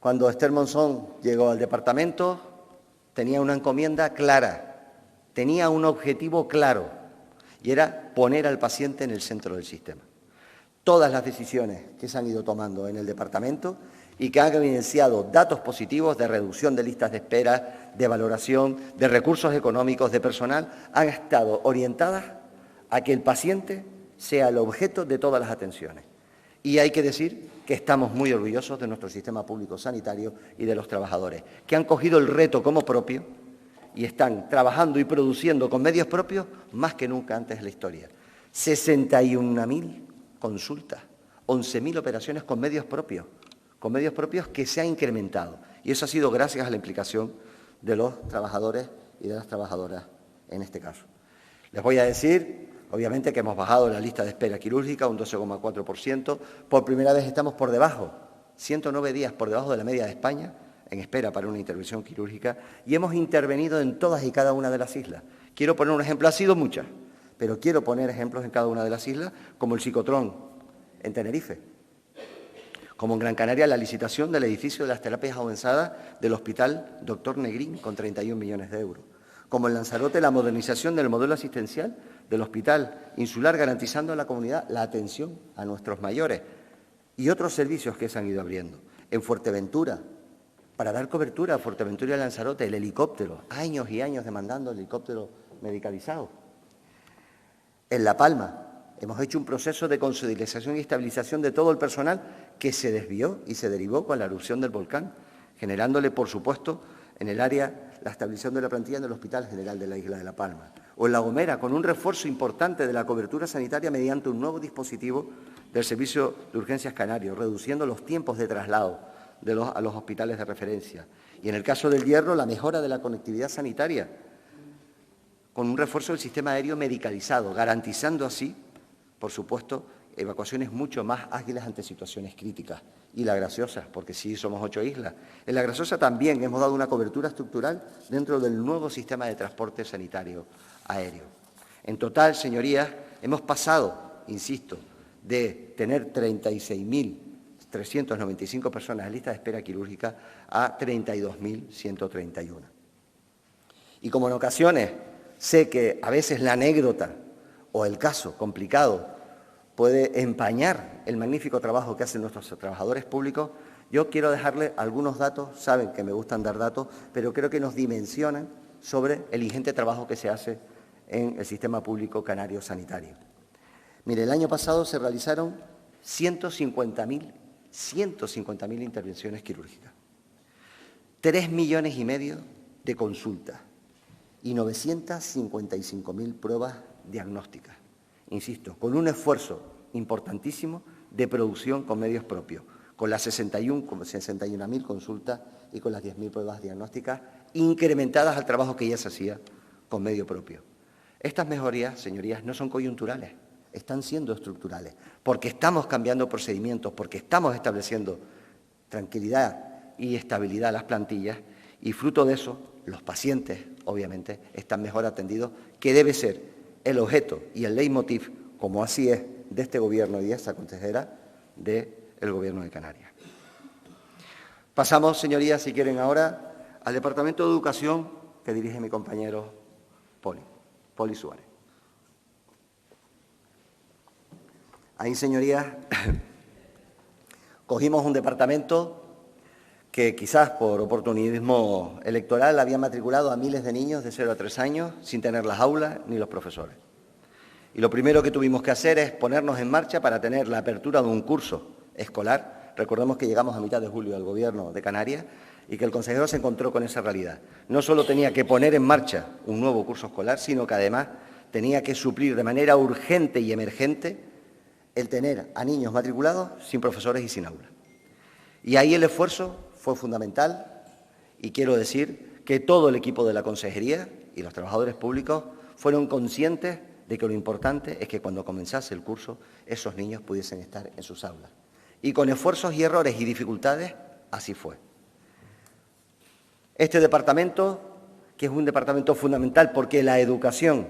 Speaker 1: cuando Esther Monzón llegó al departamento, tenía una encomienda clara, tenía un objetivo claro, y era poner al paciente en el centro del sistema. Todas las decisiones que se han ido tomando en el departamento y que han evidenciado datos positivos de reducción de listas de espera, de valoración, de recursos económicos, de personal, han estado orientadas a que el paciente sea el objeto de todas las atenciones. Y hay que decir que estamos muy orgullosos de nuestro sistema público sanitario y de los trabajadores, que han cogido el reto como propio y están trabajando y produciendo con medios propios más que nunca antes en la historia. 61.000 consultas, 11.000 operaciones con medios propios que se han incrementado. Y eso ha sido gracias a la implicación de los trabajadores y de las trabajadoras en este caso. Les voy a decir, obviamente, que hemos bajado la lista de espera quirúrgica un 12,4%. Por primera vez estamos por debajo, 109 días por debajo de la media de España, en espera para una intervención quirúrgica, y hemos intervenido en todas y cada una de las islas. Quiero poner un ejemplo, ha sido muchas, pero quiero poner ejemplos en cada una de las islas, como el ciclotrón en Tenerife. como en Gran Canaria la licitación del edificio de las terapias avanzadas del Hospital Dr. Negrín con 31 millones de euros, como en Lanzarote la modernización del modelo asistencial del Hospital Insular, garantizando a la comunidad la atención a nuestros mayores y otros servicios que se han ido abriendo. En Fuerteventura, para dar cobertura a Fuerteventura y a Lanzarote, el helicóptero, años y años demandando el helicóptero medicalizado. En La Palma, hemos hecho un proceso de consolidación y estabilización de todo el personal que se desvió y se derivó con la erupción del volcán, generándole, por supuesto, en el área la estabilización de la plantilla en el Hospital General de la Isla de La Palma. O en La Gomera, con un refuerzo importante de la cobertura sanitaria mediante un nuevo dispositivo del Servicio de Urgencias Canario, reduciendo los tiempos de traslado a los hospitales de referencia. Y en el caso del Hierro, la mejora de la conectividad sanitaria, con un refuerzo del sistema aéreo medicalizado, garantizando así, por supuesto, evacuaciones mucho más ágiles ante situaciones críticas. Y La Graciosa, porque sí somos 8 islas. En La Graciosa también hemos dado una cobertura estructural dentro del nuevo sistema de transporte sanitario aéreo. En total, señorías, hemos pasado, insisto, de tener 36.395 personas en lista de espera quirúrgica a 32.131. Y como en ocasiones sé que a veces la anécdota o el caso complicado puede empañar el magnífico trabajo que hacen nuestros trabajadores públicos, yo quiero dejarles algunos datos, saben que me gustan dar datos, pero creo que nos dimensionan sobre el ingente trabajo que se hace en el sistema público canario sanitario. Mire, el año pasado se realizaron 150.000 intervenciones quirúrgicas, 3,5 millones de consultas y 955.000 pruebas diagnósticas. Insisto, con un esfuerzo importantísimo de producción con medios propios, con las 61.000 consultas y con las 10.000 pruebas diagnósticas incrementadas al trabajo que ya se hacía con medio propio. Estas mejorías, señorías, no son coyunturales, están siendo estructurales, porque estamos cambiando procedimientos, porque estamos estableciendo tranquilidad y estabilidad a las plantillas y fruto de eso, los pacientes, obviamente, están mejor atendidos, que debe ser el objeto y el leitmotiv, como así es, de este Gobierno y de esta consejera, del Gobierno de Canarias. Pasamos, señorías, si quieren ahora, al Departamento de Educación que dirige mi compañero Poli Suárez. Ahí, señorías, cogimos un departamento que quizás por oportunismo electoral había matriculado a miles de niños de 0 a 3 años sin tener las aulas ni los profesores. Y lo primero que tuvimos que hacer es ponernos en marcha para tener la apertura de un curso escolar. Recordemos que llegamos a mitad de julio al Gobierno de Canarias y que el consejero se encontró con esa realidad. No solo tenía que poner en marcha un nuevo curso escolar, sino que además tenía que suplir de manera urgente y emergente el tener a niños matriculados sin profesores y sin aula. Y ahí el esfuerzo fue fundamental y quiero decir que todo el equipo de la consejería y los trabajadores públicos fueron conscientes de que lo importante es que cuando comenzase el curso esos niños pudiesen estar en sus aulas. Y con esfuerzos y errores y dificultades, así fue. Este departamento, que es un departamento fundamental porque la educación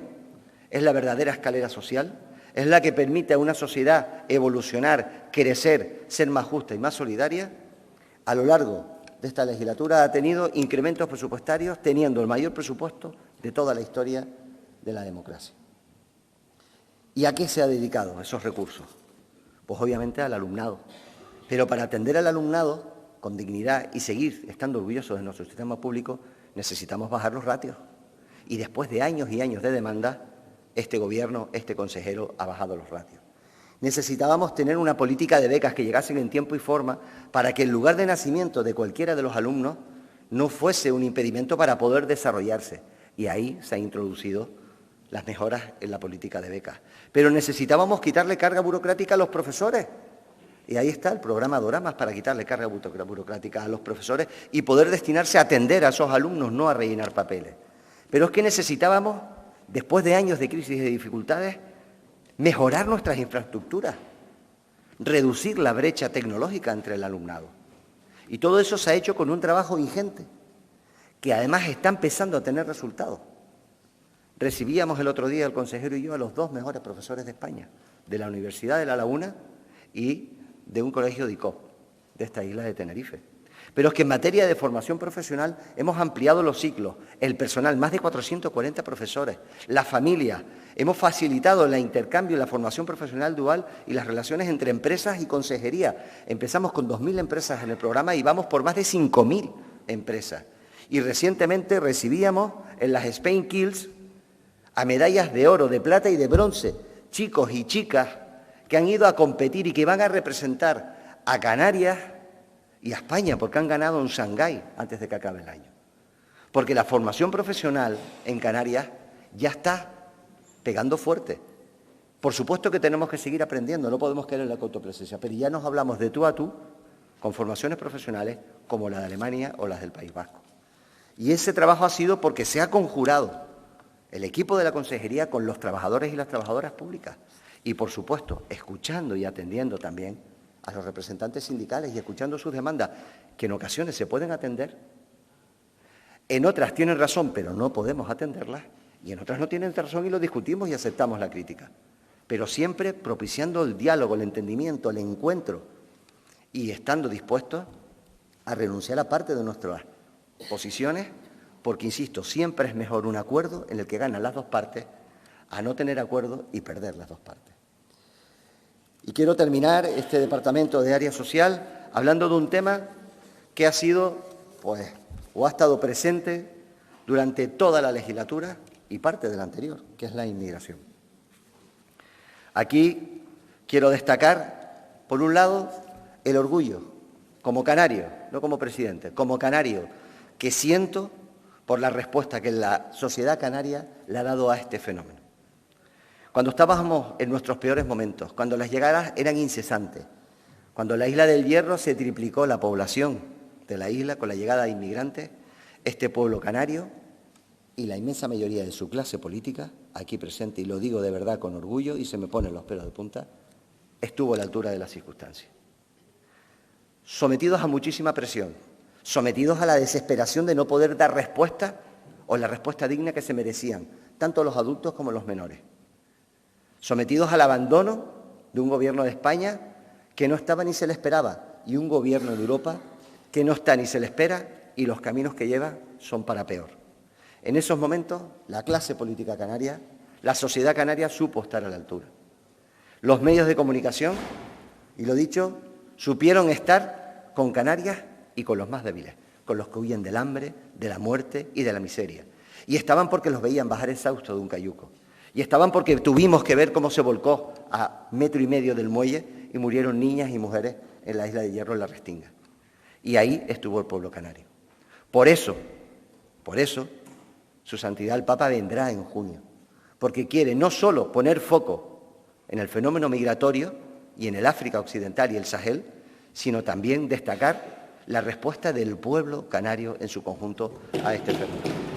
Speaker 1: es la verdadera escalera social, es la que permite a una sociedad evolucionar, crecer, ser más justa y más solidaria, a lo largo de esta legislatura ha tenido incrementos presupuestarios, teniendo el mayor presupuesto de toda la historia de la democracia. ¿Y a qué se ha dedicado esos recursos? Pues obviamente al alumnado. Pero para atender al alumnado con dignidad y seguir estando orgullosos de nuestro sistema público, necesitamos bajar los ratios. Y después de años y años de demanda, este Gobierno, este consejero, ha bajado los ratios. Necesitábamos tener una política de becas que llegasen en tiempo y forma para que el lugar de nacimiento de cualquiera de los alumnos no fuese un impedimento para poder desarrollarse. Y ahí se han introducido las mejoras en la política de becas. Pero necesitábamos quitarle carga burocrática a los profesores. Y ahí está el programa Doramas para quitarle carga burocrática a los profesores y poder destinarse a atender a esos alumnos, no a rellenar papeles. Pero es que necesitábamos, después de años de crisis y de dificultades, mejorar nuestras infraestructuras, reducir la brecha tecnológica entre el alumnado. Y todo eso se ha hecho con un trabajo ingente, que además está empezando a tener resultados. Recibíamos el otro día, el consejero y yo, a los 2 mejores profesores de España, de la Universidad de La Laguna y de un colegio de ICOP. de esta isla de Tenerife. Pero es que en materia de formación profesional hemos ampliado los ciclos, el personal, más de 440 profesores, las familias, hemos facilitado el intercambio y la formación profesional dual y las relaciones entre empresas y consejería. Empezamos con 2.000 empresas en el programa y vamos por más de 5.000 empresas. Y recientemente recibíamos en las Spain Kills a medallas de oro, de plata y de bronce, chicos y chicas que han ido a competir y que van a representar a Canarias y a España, porque han ganado en Shanghái antes de que acabe el año. Porque la formación profesional en Canarias ya está pegando fuerte. Por supuesto que tenemos que seguir aprendiendo, no podemos caer en la autopresencia, pero ya nos hablamos de tú a tú con formaciones profesionales como la de Alemania o las del País Vasco. Y ese trabajo ha sido porque se ha conjurado el equipo de la consejería con los trabajadores y las trabajadoras públicas. Y, por supuesto, escuchando y atendiendo también a los representantes sindicales y escuchando sus demandas, que en ocasiones se pueden atender, en otras tienen razón, pero no podemos atenderlas, y en otras no tienen razón y lo discutimos y aceptamos la crítica. Pero siempre propiciando el diálogo, el entendimiento, el encuentro, y estando dispuestos a renunciar a parte de nuestras posiciones, porque, insisto, siempre es mejor un acuerdo en el que ganan las dos partes a no tener acuerdo y perder las dos partes. Y quiero terminar este departamento de área social hablando de un tema que ha sido, o ha estado presente durante toda la legislatura y parte de la anterior, que es la inmigración. Aquí quiero destacar, por un lado, el orgullo, como canario, no como presidente, como canario, que siento por la respuesta que la sociedad canaria le ha dado a este fenómeno. Cuando estábamos en nuestros peores momentos, cuando las llegadas eran incesantes, cuando en la isla del Hierro se triplicó la población de la isla con la llegada de inmigrantes, este pueblo canario y la inmensa mayoría de su clase política, aquí presente, y lo digo de verdad con orgullo y se me ponen los pelos de punta, estuvo a la altura de las circunstancias. Sometidos a muchísima presión, sometidos a la desesperación de no poder dar respuesta o la respuesta digna que se merecían, tanto los adultos como los menores. Sometidos al abandono de un gobierno de España que no estaba ni se le esperaba y un gobierno de Europa que no está ni se le espera y los caminos que lleva son para peor. En esos momentos, la clase política canaria, la sociedad canaria supo estar a la altura. Los medios de comunicación, y lo dicho, supieron estar con Canarias y con los más débiles, con los que huyen del hambre, de la muerte y de la miseria. Y estaban porque los veían bajar exhaustos de un cayuco. Y estaban porque tuvimos que ver cómo se volcó a 1,5 metros del muelle y murieron niñas y mujeres en la isla de Hierro, en la Restinga. Y ahí estuvo el pueblo canario. Por eso, Su Santidad el Papa vendrá en junio, porque quiere no solo poner foco en el fenómeno migratorio y en el África Occidental y el Sahel, sino también destacar la respuesta del pueblo canario en su conjunto a este fenómeno.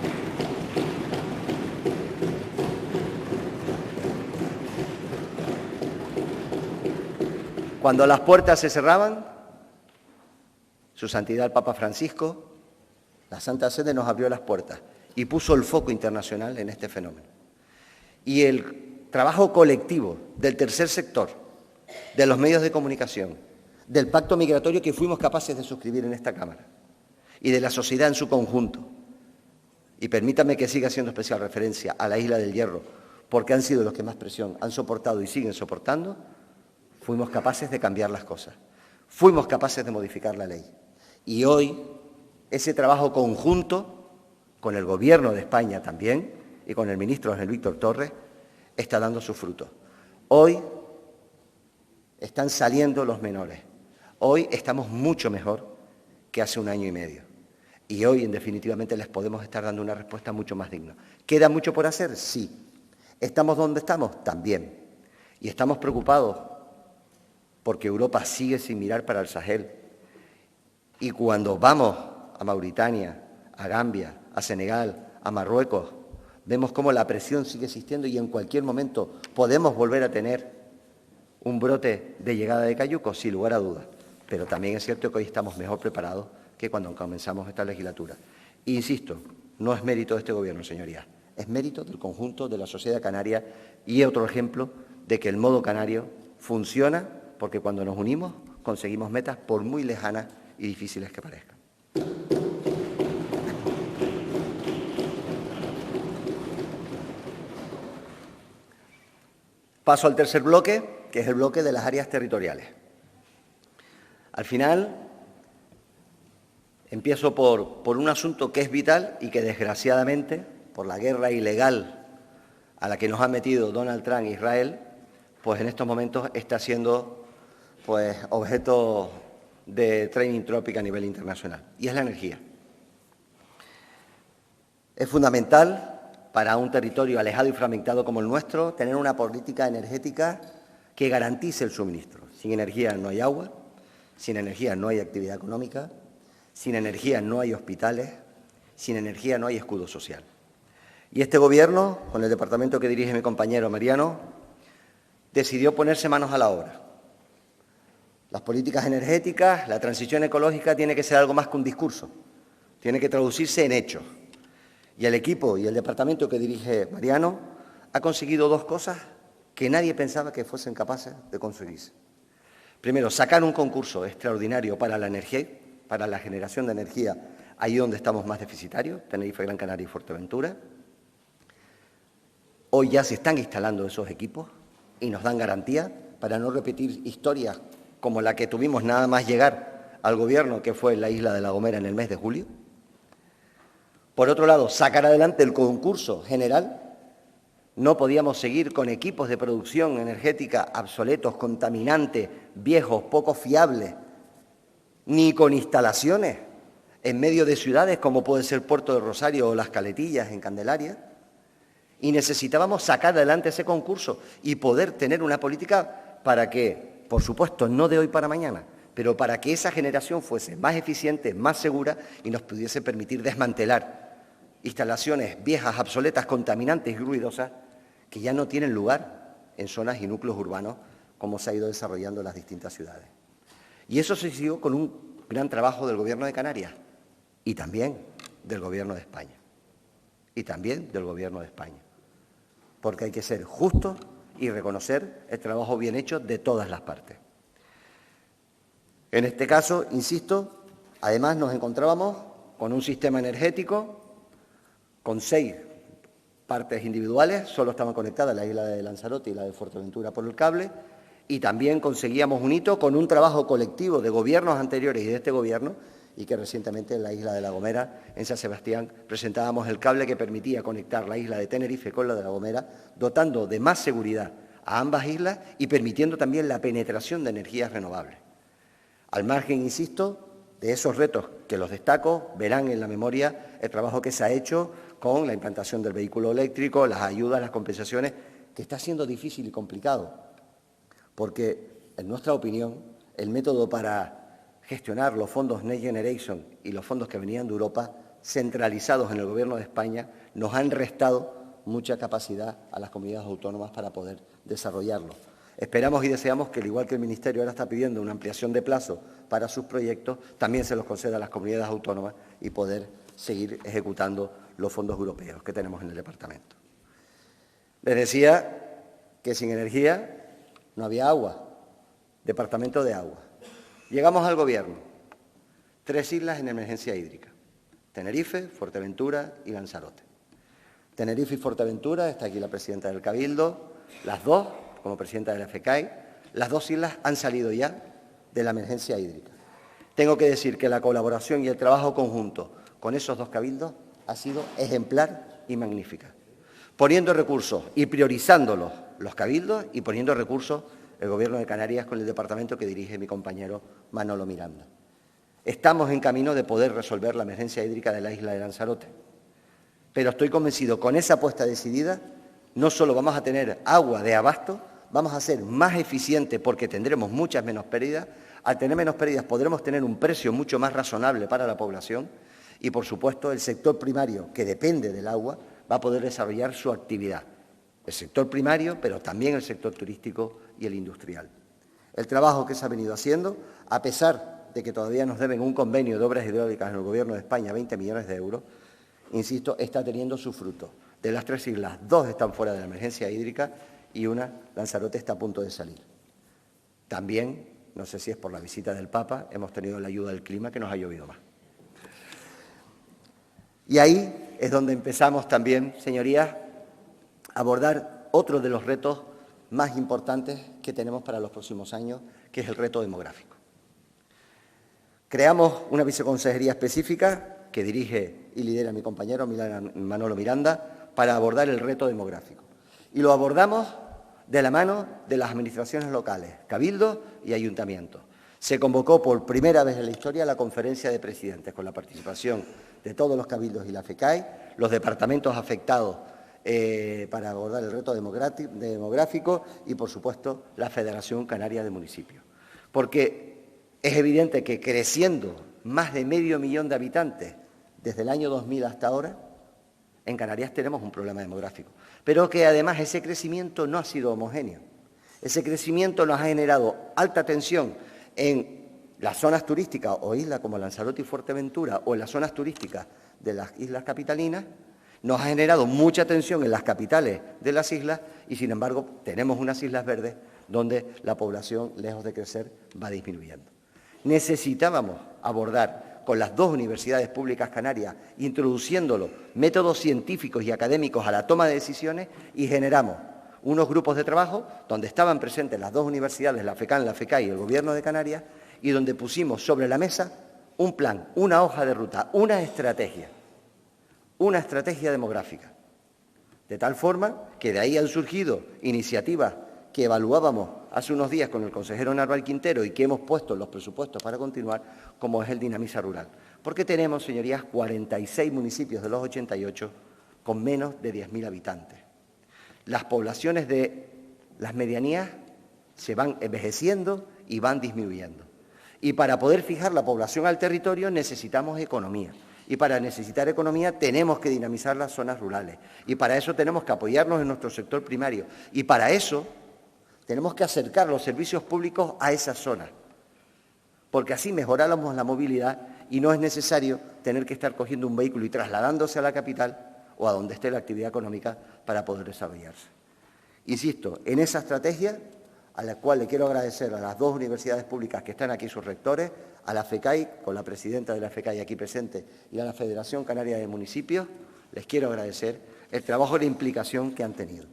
Speaker 1: Cuando las puertas se cerraban, Su Santidad el Papa Francisco, la Santa Sede nos abrió las puertas y puso el foco internacional en este fenómeno. Y el trabajo colectivo del tercer sector, de los medios de comunicación, del pacto migratorio que fuimos capaces de suscribir en esta Cámara y de la sociedad en su conjunto. Y permítame que siga haciendo especial referencia a la Isla del Hierro, porque han sido los que más presión han soportado y siguen soportando. Fuimos capaces de cambiar las cosas, fuimos capaces de modificar la ley. Y hoy ese trabajo conjunto, con el Gobierno de España también y con el ministro José Víctor Torres, está dando sus frutos. Hoy están saliendo los menores, hoy estamos mucho mejor que hace 1 año y medio. Y hoy, definitivamente, les podemos estar dando una respuesta mucho más digna. ¿Queda mucho por hacer? Sí. ¿Estamos donde estamos? También. Y estamos preocupados porque Europa sigue sin mirar para el Sahel. Y cuando vamos a Mauritania, a Gambia, a Senegal, a Marruecos, vemos cómo la presión sigue existiendo y en cualquier momento podemos volver a tener un brote de llegada de cayucos, sin lugar a dudas. Pero también es cierto que hoy estamos mejor preparados que cuando comenzamos esta legislatura. E insisto, no es mérito de este Gobierno, señorías, es mérito del conjunto de la sociedad canaria y otro ejemplo de que el modo canario funciona porque cuando nos unimos conseguimos metas por muy lejanas y difíciles que parezcan. Paso al tercer bloque, que es el bloque de las áreas territoriales. Al final, empiezo por un asunto que es vital y que, desgraciadamente, por la guerra ilegal a la que nos ha metido Donald Trump e Israel, pues en estos momentos está siendo objeto de trending topic a nivel internacional, y es la energía. Es fundamental para un territorio alejado y fragmentado como el nuestro tener una política energética que garantice el suministro. Sin energía no hay agua, sin energía no hay actividad económica, sin energía no hay hospitales, sin energía no hay escudo social. Y este Gobierno, con el departamento que dirige mi compañero Mariano, decidió ponerse manos a la obra. Las políticas energéticas, la transición ecológica tiene que ser algo más que un discurso, tiene que traducirse en hechos. Y el equipo y el departamento que dirige Mariano ha conseguido dos cosas que nadie pensaba que fuesen capaces de conseguirse. Primero, sacar un concurso extraordinario para la energía, para la generación de energía ahí donde estamos más deficitarios, Tenerife, Gran Canaria y Fuerteventura. Hoy ya se están instalando esos equipos y nos dan garantía para no repetir historias como la que tuvimos nada más llegar al Gobierno, que fue en la isla de La Gomera en el mes de julio. Por otro lado, sacar adelante el concurso general. No podíamos seguir con equipos de producción energética obsoletos, contaminantes, viejos, poco fiables, ni con instalaciones en medio de ciudades como puede ser Puerto de Rosario o Las Caletillas en Candelaria. Y necesitábamos sacar adelante ese concurso y poder tener una política para que, por supuesto, no de hoy para mañana, pero para que esa generación fuese más eficiente, más segura y nos pudiese permitir desmantelar instalaciones viejas, obsoletas, contaminantes y ruidosas que ya no tienen lugar en zonas y núcleos urbanos como se ha ido desarrollando en las distintas ciudades. Y eso se siguió con un gran trabajo del Gobierno de Canarias y también del Gobierno de España. Y también del Gobierno de España. Porque hay que ser justos y reconocer el trabajo bien hecho de todas las partes. En este caso, insisto, además nos encontrábamos con un sistema energético con 6 partes individuales, solo estaban conectadas la isla de Lanzarote y la de Fuerteventura por el cable, y también conseguíamos un hito con un trabajo colectivo de gobiernos anteriores y de este Gobierno, y que recientemente en la isla de La Gomera, en San Sebastián, presentábamos el cable que permitía conectar la isla de Tenerife con la de La Gomera, dotando de más seguridad a ambas islas y permitiendo también la penetración de energías renovables. Al margen, insisto, de esos retos que los destaco, verán en la memoria el trabajo que se ha hecho con la implantación del vehículo eléctrico, las ayudas, las compensaciones, que está siendo difícil y complicado, porque, en nuestra opinión, el método para gestionar los fondos Next Generation y los fondos que venían de Europa, centralizados en el Gobierno de España, nos han restado mucha capacidad a las comunidades autónomas para poder desarrollarlo. Esperamos y deseamos que, al igual que el Ministerio ahora está pidiendo una ampliación de plazo para sus proyectos, también se los conceda a las comunidades autónomas y poder seguir ejecutando los fondos europeos que tenemos en el departamento. Les decía que sin energía no había agua, departamento de agua. Llegamos al Gobierno, 3 islas en emergencia hídrica, Tenerife, Fuerteventura y Lanzarote. Tenerife y Fuerteventura, está aquí la presidenta del Cabildo, las dos, como presidenta de la FECAI, las 2 islas han salido ya de la emergencia hídrica. Tengo que decir que la colaboración y el trabajo conjunto con esos 2 cabildos ha sido ejemplar y magnífica, poniendo recursos y priorizándolos los cabildos y poniendo recursos el Gobierno de Canarias con el departamento que dirige mi compañero Manolo Miranda. Estamos en camino de poder resolver la emergencia hídrica de la isla de Lanzarote, pero estoy convencido, con esa apuesta decidida, no solo vamos a tener agua de abasto, vamos a ser más eficientes porque tendremos muchas menos pérdidas. Al tener menos pérdidas podremos tener un precio mucho más razonable para la población y, por supuesto, el sector primario, que depende del agua, va a poder desarrollar su actividad. El sector primario, pero también el sector turístico y el industrial. El trabajo que se ha venido haciendo, a pesar de que todavía nos deben un convenio de obras hidráulicas en el Gobierno de España, 20 millones de euros, insisto, está teniendo su fruto. De las 3 islas, 2 están fuera de la emergencia hídrica y una, Lanzarote, está a punto de salir. También no sé si es por la visita del Papa, hemos tenido la ayuda del clima que nos ha llovido más. Y ahí es donde empezamos también, señorías, a abordar otro de los retos más importantes que tenemos para los próximos años, que es el reto demográfico. Creamos una viceconsejería específica que dirige y lidera mi compañero Manolo Miranda para abordar el reto demográfico. Y lo abordamos de la mano de las administraciones locales, cabildos y ayuntamientos. Se convocó por primera vez en la historia la conferencia de presidentes con la participación de todos los cabildos y la FECAI, los departamentos afectados para abordar el reto demográfico y, por supuesto, la Federación Canaria de Municipios. Porque es evidente que creciendo más de 500.000 de habitantes desde el año 2000 hasta ahora, en Canarias tenemos un problema demográfico, pero que además ese crecimiento no ha sido homogéneo. Ese crecimiento nos ha generado alta tensión en las zonas turísticas o islas como Lanzarote y Fuerteventura o en las zonas turísticas de las islas capitalinas, nos ha generado mucha tensión en las capitales de las islas y, sin embargo, tenemos unas islas verdes donde la población, lejos de crecer, va disminuyendo. Necesitábamos abordar con las dos universidades públicas canarias, introduciéndolo métodos científicos y académicos a la toma de decisiones y generamos unos grupos de trabajo donde estaban presentes las dos universidades, la FECAN, la FECAI y el Gobierno de Canarias, y donde pusimos sobre la mesa un plan, una hoja de ruta, una estrategia demográfica. De tal forma que de ahí han surgido iniciativas que evaluábamos hace unos días con el consejero Narval Quintero y que hemos puesto en los presupuestos para continuar, como es el Dinamiza Rural. Porque tenemos, señorías, 46 municipios de los 88 con menos de 10.000 habitantes. Las poblaciones de las medianías se van envejeciendo y van disminuyendo. Y para poder fijar la población al territorio necesitamos economía. Y para necesitar economía tenemos que dinamizar las zonas rurales. Y para eso tenemos que apoyarnos en nuestro sector primario. Y para eso tenemos que acercar los servicios públicos a esas zonas. Porque así mejoramos la movilidad y no es necesario tener que estar cogiendo un vehículo y trasladándose a la capital o a donde esté la actividad económica para poder desarrollarse. Insisto, en esa estrategia, a la cual le quiero agradecer a las dos universidades públicas que están aquí, sus rectores, a la FECAI, con la presidenta de la FECAI aquí presente, y a la Federación Canaria de Municipios, les quiero agradecer el trabajo y la implicación que han tenido.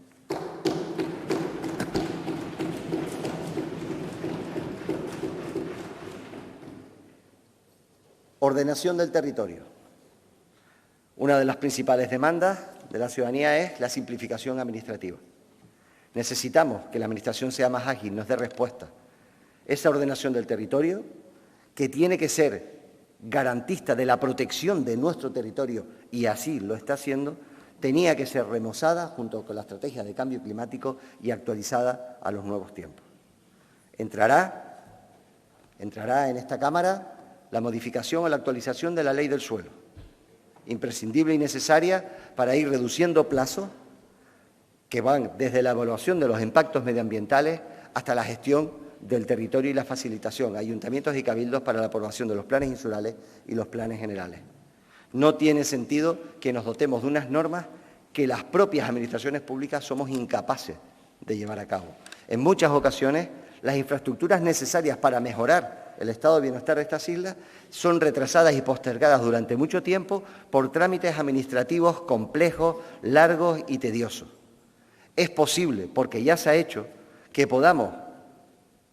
Speaker 1: Ordenación del territorio. Una de las principales demandas de la ciudadanía es la simplificación administrativa. Necesitamos que la Administración sea más ágil, nos dé respuesta. Esa ordenación del territorio, que tiene que ser garantista de la protección de nuestro territorio, y así lo está haciendo, tenía que ser remozada junto con la estrategia de cambio climático y actualizada a los nuevos tiempos. Entrará en esta Cámara la modificación o la actualización de la Ley del Suelo, imprescindible y necesaria para ir reduciendo plazos que van desde la evaluación de los impactos medioambientales hasta la gestión del territorio y la facilitación a ayuntamientos y cabildos para la aprobación de los planes insulares y los planes generales. No tiene sentido que nos dotemos de unas normas que las propias administraciones públicas somos incapaces de llevar a cabo. En muchas ocasiones, las infraestructuras necesarias para mejorar el estado de bienestar de estas islas son retrasadas y postergadas durante mucho tiempo por trámites administrativos complejos, largos y tediosos. Es posible, porque ya se ha hecho, que podamos,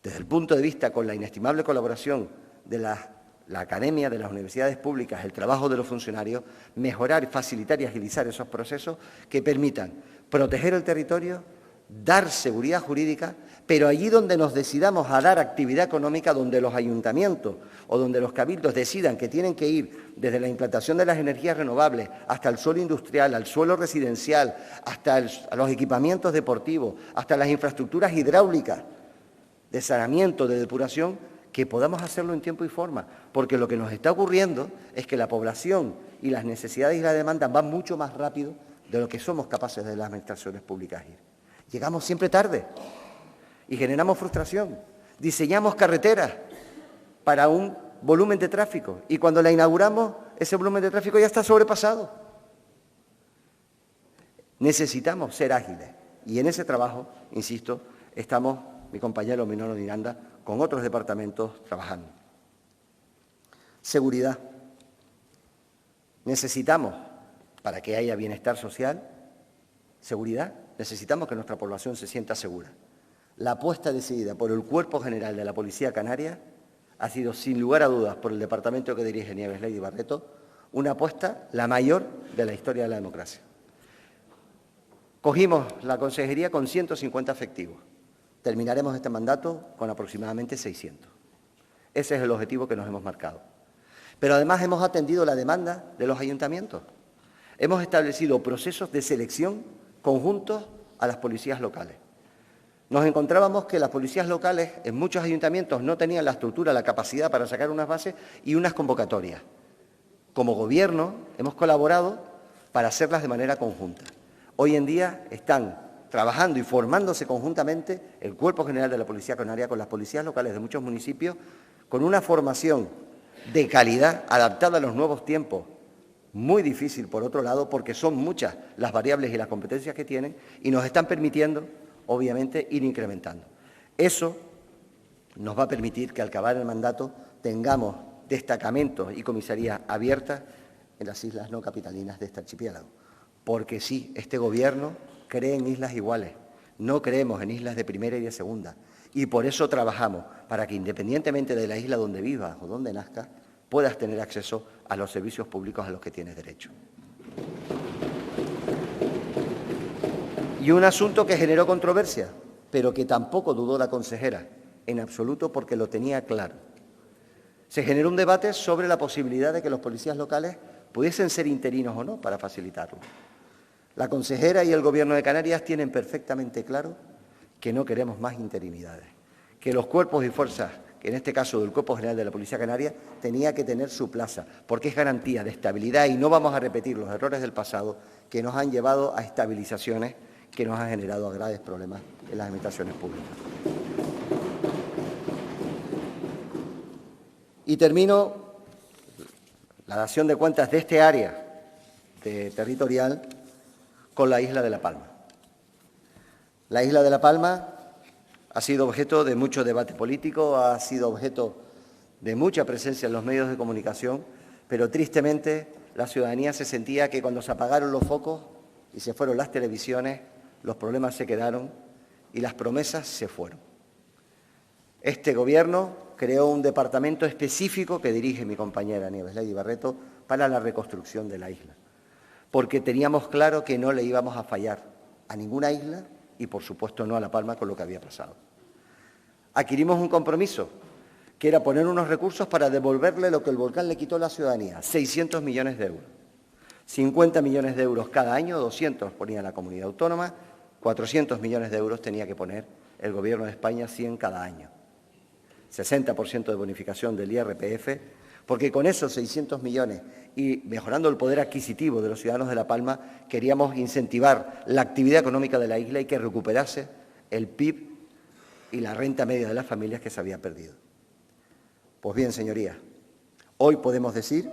Speaker 1: desde el punto de vista con la inestimable colaboración de la academia, de las universidades públicas, el trabajo de los funcionarios, mejorar, facilitar y agilizar esos procesos que permitan proteger el territorio, dar seguridad jurídica, pero allí donde nos decidamos a dar actividad económica, donde los ayuntamientos o donde los cabildos decidan que tienen que ir desde la implantación de las energías renovables hasta el suelo industrial, al suelo residencial, hasta los equipamientos deportivos, hasta las infraestructuras hidráulicas, de saneamiento, de depuración, que podamos hacerlo en tiempo y forma, porque lo que nos está ocurriendo es que la población y las necesidades y la demanda van mucho más rápido de lo que somos capaces de las administraciones públicas ir. Llegamos siempre tarde y generamos frustración. Diseñamos carreteras para un volumen de tráfico y cuando la inauguramos, ese volumen de tráfico ya está sobrepasado. Necesitamos ser ágiles y en ese trabajo, insisto, estamos mi compañero Manolo Miranda con otros departamentos trabajando. Seguridad. Necesitamos, para que haya bienestar social, seguridad, necesitamos que nuestra población se sienta segura. La apuesta decidida por el Cuerpo General de la Policía Canaria ha sido, sin lugar a dudas, por el departamento que dirige Nieves Lady Barreto, una apuesta la mayor de la historia de la democracia. Cogimos la consejería con 150 efectivos. Terminaremos este mandato con aproximadamente 600. Ese es el objetivo que nos hemos marcado. Pero además hemos atendido la demanda de los ayuntamientos. Hemos establecido procesos de selección conjuntos a las policías locales. Nos encontrábamos que las policías locales en muchos ayuntamientos no tenían la estructura, la capacidad para sacar unas bases y unas convocatorias. Como Gobierno hemos colaborado para hacerlas de manera conjunta. Hoy en día están trabajando y formándose conjuntamente el Cuerpo General de la Policía Canaria con las policías locales de muchos municipios, con una formación de calidad adaptada a los nuevos tiempos, muy difícil por otro lado, porque son muchas las variables y las competencias que tienen y nos están permitiendo, obviamente, ir incrementando. Eso nos va a permitir que al acabar el mandato tengamos destacamentos y comisarías abiertas en las islas no capitalinas de este archipiélago. Porque sí, este Gobierno cree en islas iguales, no creemos en islas de primera y de segunda. Y por eso trabajamos para que, independientemente de la isla donde vivas o donde nazcas, puedas tener acceso a los servicios públicos a los que tienes derecho. Y un asunto que generó controversia, pero que tampoco dudó la consejera, en absoluto, porque lo tenía claro. Se generó un debate sobre la posibilidad de que los policías locales pudiesen ser interinos o no para facilitarlo. La consejera y el Gobierno de Canarias tienen perfectamente claro que no queremos más interinidades, que los cuerpos y fuerzas, que en este caso del Cuerpo General de la Policía Canaria, tenía que tener su plaza, porque es garantía de estabilidad y no vamos a repetir los errores del pasado que nos han llevado a estabilizaciones que nos han generado graves problemas en las administraciones públicas. Y termino la dación de cuentas de este área territorial con la isla de La Palma. La isla de La Palma ha sido objeto de mucho debate político, ha sido objeto de mucha presencia en los medios de comunicación, pero tristemente la ciudadanía se sentía que cuando se apagaron los focos y se fueron las televisiones, los problemas se quedaron y las promesas se fueron. Este Gobierno creó un departamento específico que dirige mi compañera Nieves Lady Barreto para la reconstrucción de la isla, porque teníamos claro que no le íbamos a fallar a ninguna isla y, por supuesto, no a La Palma con lo que había pasado. Adquirimos un compromiso, que era poner unos recursos para devolverle lo que el volcán le quitó a la ciudadanía, 600 millones de euros. 50 millones de euros cada año, 200 ponía la comunidad autónoma, 400 millones de euros tenía que poner el Gobierno de España, 100 cada año. 60% de bonificación del IRPF, porque con esos 600 millones y mejorando el poder adquisitivo de los ciudadanos de La Palma, queríamos incentivar la actividad económica de la isla y que recuperase el PIB y la renta media de las familias que se había perdido. Pues bien, señorías, hoy podemos decir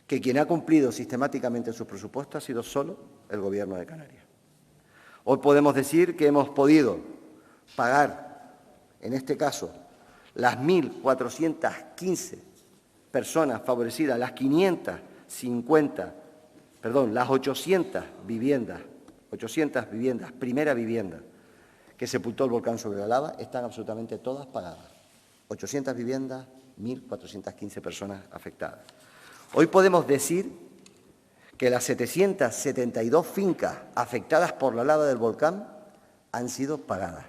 Speaker 1: que quien ha cumplido sistemáticamente sus presupuestos ha sido solo el Gobierno de Canarias. Hoy podemos decir que hemos podido pagar, en este caso, las 1.415 personas favorecidas, las 800 viviendas, primera vivienda, que sepultó el volcán sobre la lava, están absolutamente todas pagadas. 800 viviendas, 1.415 personas afectadas. Hoy podemos decir que las 772 fincas afectadas por la lava del volcán han sido pagadas.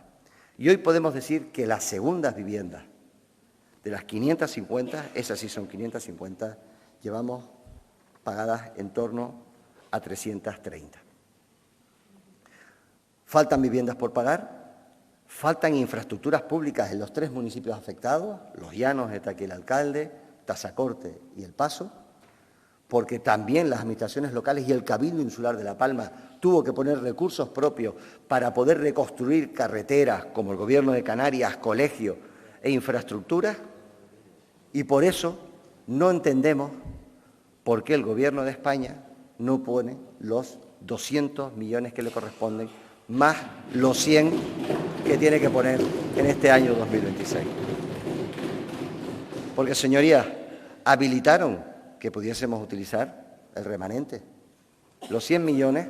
Speaker 1: Y hoy podemos decir que las segundas viviendas, de las 550, esas sí son 550, llevamos pagadas en torno a 330. Faltan viviendas por pagar, faltan infraestructuras públicas en los 3 municipios afectados, Los Llanos, está aquí el alcalde, Tazacorte y El Paso, porque también las administraciones locales y el Cabildo Insular de La Palma tuvo que poner recursos propios para poder reconstruir carreteras, como el Gobierno de Canarias, colegios e infraestructuras, y por eso no entendemos por qué el Gobierno de España no pone los 200 millones que le corresponden, más los 100 que tiene que poner en este año 2026. Porque, señorías, habilitaron que pudiésemos utilizar el remanente. Los 100 millones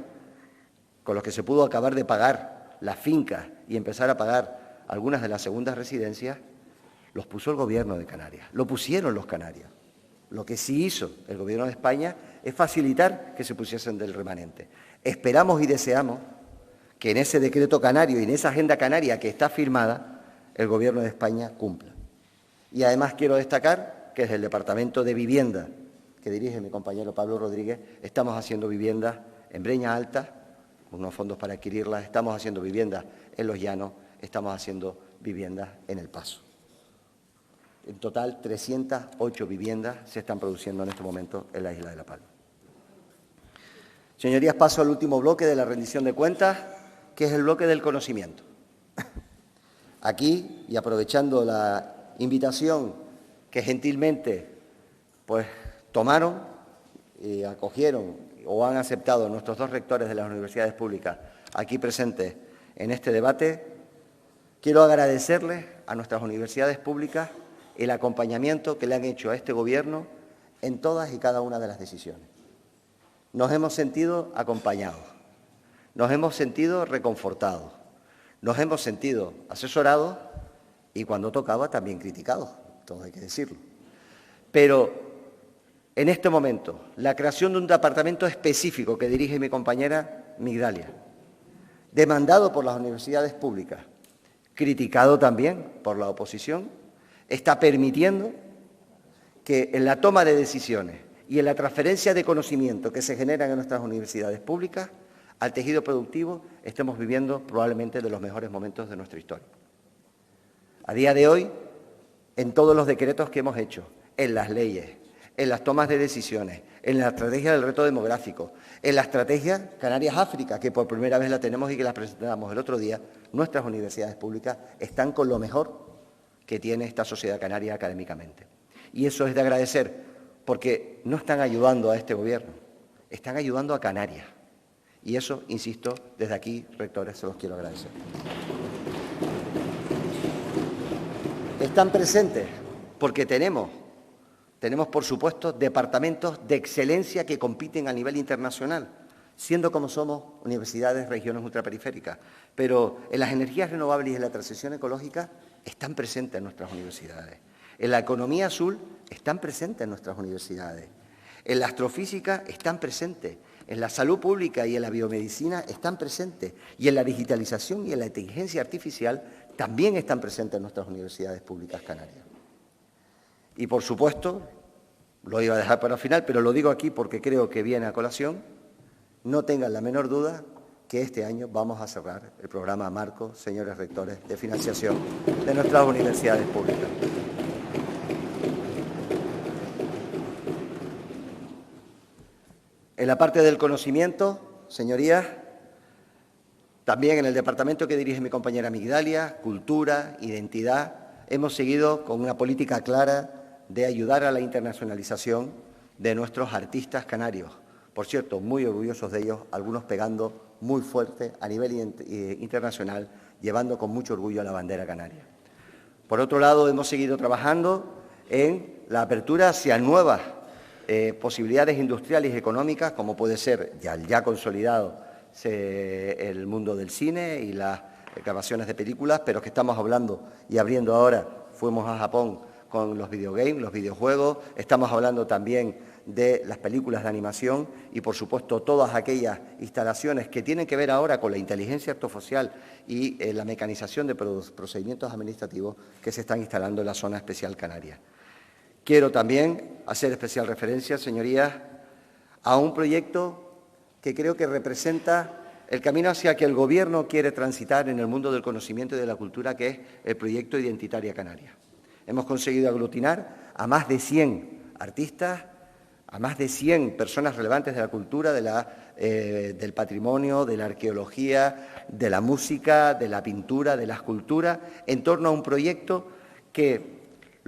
Speaker 1: con los que se pudo acabar de pagar las fincas y empezar a pagar algunas de las segundas residencias, los puso el Gobierno de Canarias, lo pusieron los canarios. Lo que sí hizo el Gobierno de España es facilitar que se pusiesen del remanente. Esperamos y deseamos que en ese decreto canario y en esa agenda canaria que está firmada, el Gobierno de España cumpla. Y además quiero destacar que desde el Departamento de Vivienda, que dirige mi compañero Pablo Rodríguez, estamos haciendo viviendas en Breña Alta, con unos fondos para adquirirlas, estamos haciendo viviendas en Los Llanos, estamos haciendo viviendas en El Paso. En total, 308 viviendas se están produciendo en este momento en la isla de La Palma. Señorías, paso al último bloque de la rendición de cuentas, que es el bloque del conocimiento. Aquí, y aprovechando la invitación que gentilmente tomaron y acogieron o han aceptado nuestros dos rectores de las universidades públicas aquí presentes en este debate, quiero agradecerles a nuestras universidades públicas el acompañamiento que le han hecho a este Gobierno en todas y cada una de las decisiones. Nos hemos sentido acompañados, nos hemos sentido reconfortados, nos hemos sentido asesorados y cuando tocaba también criticados, todo hay que decirlo. Pero en este momento, la creación de un departamento específico que dirige mi compañera Migdalia, demandado por las universidades públicas, criticado también por la oposición, está permitiendo que en la toma de decisiones y en la transferencia de conocimiento que se generan en nuestras universidades públicas al tejido productivo estemos viviendo probablemente de los mejores momentos de nuestra historia. A día de hoy, en todos los decretos que hemos hecho, en las leyes, en las tomas de decisiones, en la estrategia del reto demográfico, en la estrategia Canarias-África, que por primera vez la tenemos y que la presentamos el otro día, nuestras universidades públicas están con lo mejor que tiene esta sociedad canaria académicamente. Y eso es de agradecer, porque no están ayudando a este Gobierno, están ayudando a Canarias. Y eso, insisto, desde aquí, rectores, se los quiero agradecer. Están presentes porque tenemos, por supuesto, departamentos de excelencia que compiten a nivel internacional, siendo como somos universidades, regiones ultraperiféricas. Pero en las energías renovables y en la transición ecológica están presentes en nuestras universidades. En la economía azul están presentes en nuestras universidades. En la astrofísica están presentes. En la salud pública y en la biomedicina están presentes. Y en la digitalización y en la inteligencia artificial también están presentes en nuestras universidades públicas canarias. Y, por supuesto, lo iba a dejar para el final, pero lo digo aquí porque creo que viene a colación, no tengan la menor duda que este año vamos a cerrar el programa marco, señores rectores, de financiación de nuestras universidades públicas. En la parte del conocimiento, señorías, también en el departamento que dirige mi compañera Migdalia, Cultura, Identidad, hemos seguido con una política clara de ayudar a la internacionalización de nuestros artistas canarios. Por cierto, muy orgullosos de ellos, algunos pegando muy fuerte a nivel internacional, llevando con mucho orgullo a la bandera canaria. Por otro lado, hemos seguido trabajando en la apertura hacia nuevas posibilidades industriales y económicas, como puede ser ya consolidado el mundo del cine y las grabaciones de películas, pero que estamos hablando y abriendo ahora. Fuimos a Japón con los videogames, los videojuegos, estamos hablando también de las películas de animación y, por supuesto, todas aquellas instalaciones que tienen que ver ahora con la inteligencia artificial y la mecanización de procedimientos administrativos que se están instalando en la zona especial canaria. Quiero también hacer especial referencia, señorías, a un proyecto que creo que representa el camino hacia que el Gobierno quiere transitar en el mundo del conocimiento y de la cultura, que es el proyecto Identitaria Canaria. Hemos conseguido aglutinar a más de 100 artistas, a más de 100 personas relevantes de la cultura, del patrimonio, de la arqueología, de la música, de la pintura, de la escultura, en torno a un proyecto que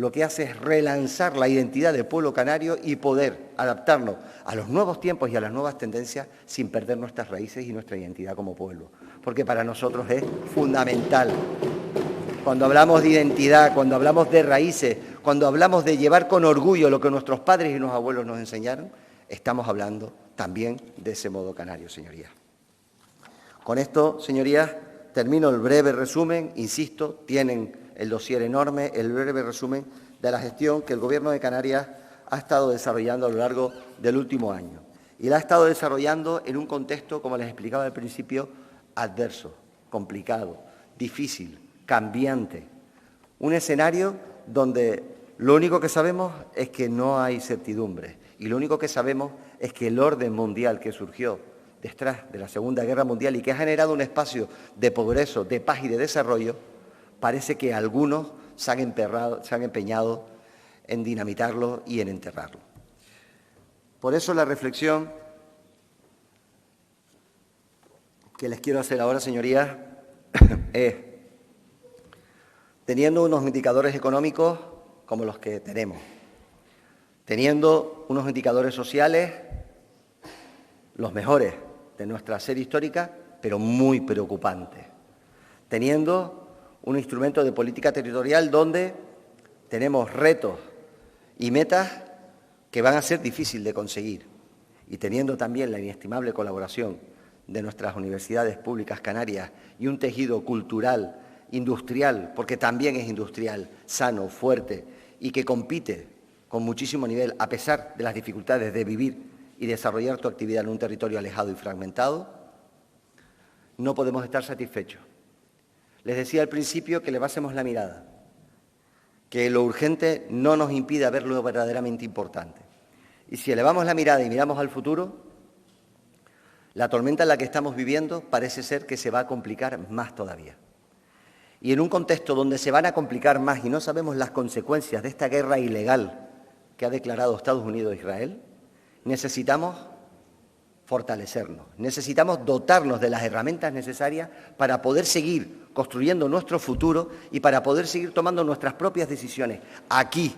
Speaker 1: lo que hace es relanzar la identidad del pueblo canario y poder adaptarnos a los nuevos tiempos y a las nuevas tendencias sin perder nuestras raíces y nuestra identidad como pueblo. Porque para nosotros es fundamental. Cuando hablamos de identidad, cuando hablamos de raíces, cuando hablamos de llevar con orgullo lo que nuestros padres y nuestros abuelos nos enseñaron, estamos hablando también de ese modo canario, señorías. Con esto, señorías, termino el breve resumen. Insisto, tienen el dossier enorme, el breve resumen de la gestión que el Gobierno de Canarias ha estado desarrollando a lo largo del último año. Y la ha estado desarrollando en un contexto, como les explicaba al principio, adverso, complicado, difícil, cambiante. Un escenario donde lo único que sabemos es que no hay certidumbre y lo único que sabemos es que el orden mundial que surgió detrás de la Segunda Guerra Mundial y que ha generado un espacio de progreso, de paz y de desarrollo, parece que algunos se han empeñado en dinamitarlo y en enterrarlo. Por eso la reflexión que les quiero hacer ahora, señorías, es, teniendo unos indicadores económicos como los que tenemos, teniendo unos indicadores sociales, los mejores de nuestra serie histórica, pero muy preocupantes, teniendo un instrumento de política territorial donde tenemos retos y metas que van a ser difíciles de conseguir, y teniendo también la inestimable colaboración de nuestras universidades públicas canarias y un tejido cultural, industrial, porque también es industrial, sano, fuerte y que compite con muchísimo nivel a pesar de las dificultades de vivir y desarrollar tu actividad en un territorio alejado y fragmentado, no podemos estar satisfechos. Les decía al principio que levásemos la mirada, que lo urgente no nos impida ver lo verdaderamente importante. Y si elevamos la mirada y miramos al futuro, la tormenta en la que estamos viviendo parece ser que se va a complicar más todavía. Y en un contexto donde se van a complicar más y no sabemos las consecuencias de esta guerra ilegal que ha declarado Estados Unidos e Israel, necesitamos fortalecernos, necesitamos dotarnos de las herramientas necesarias para poder seguir construyendo nuestro futuro y para poder seguir tomando nuestras propias decisiones aquí,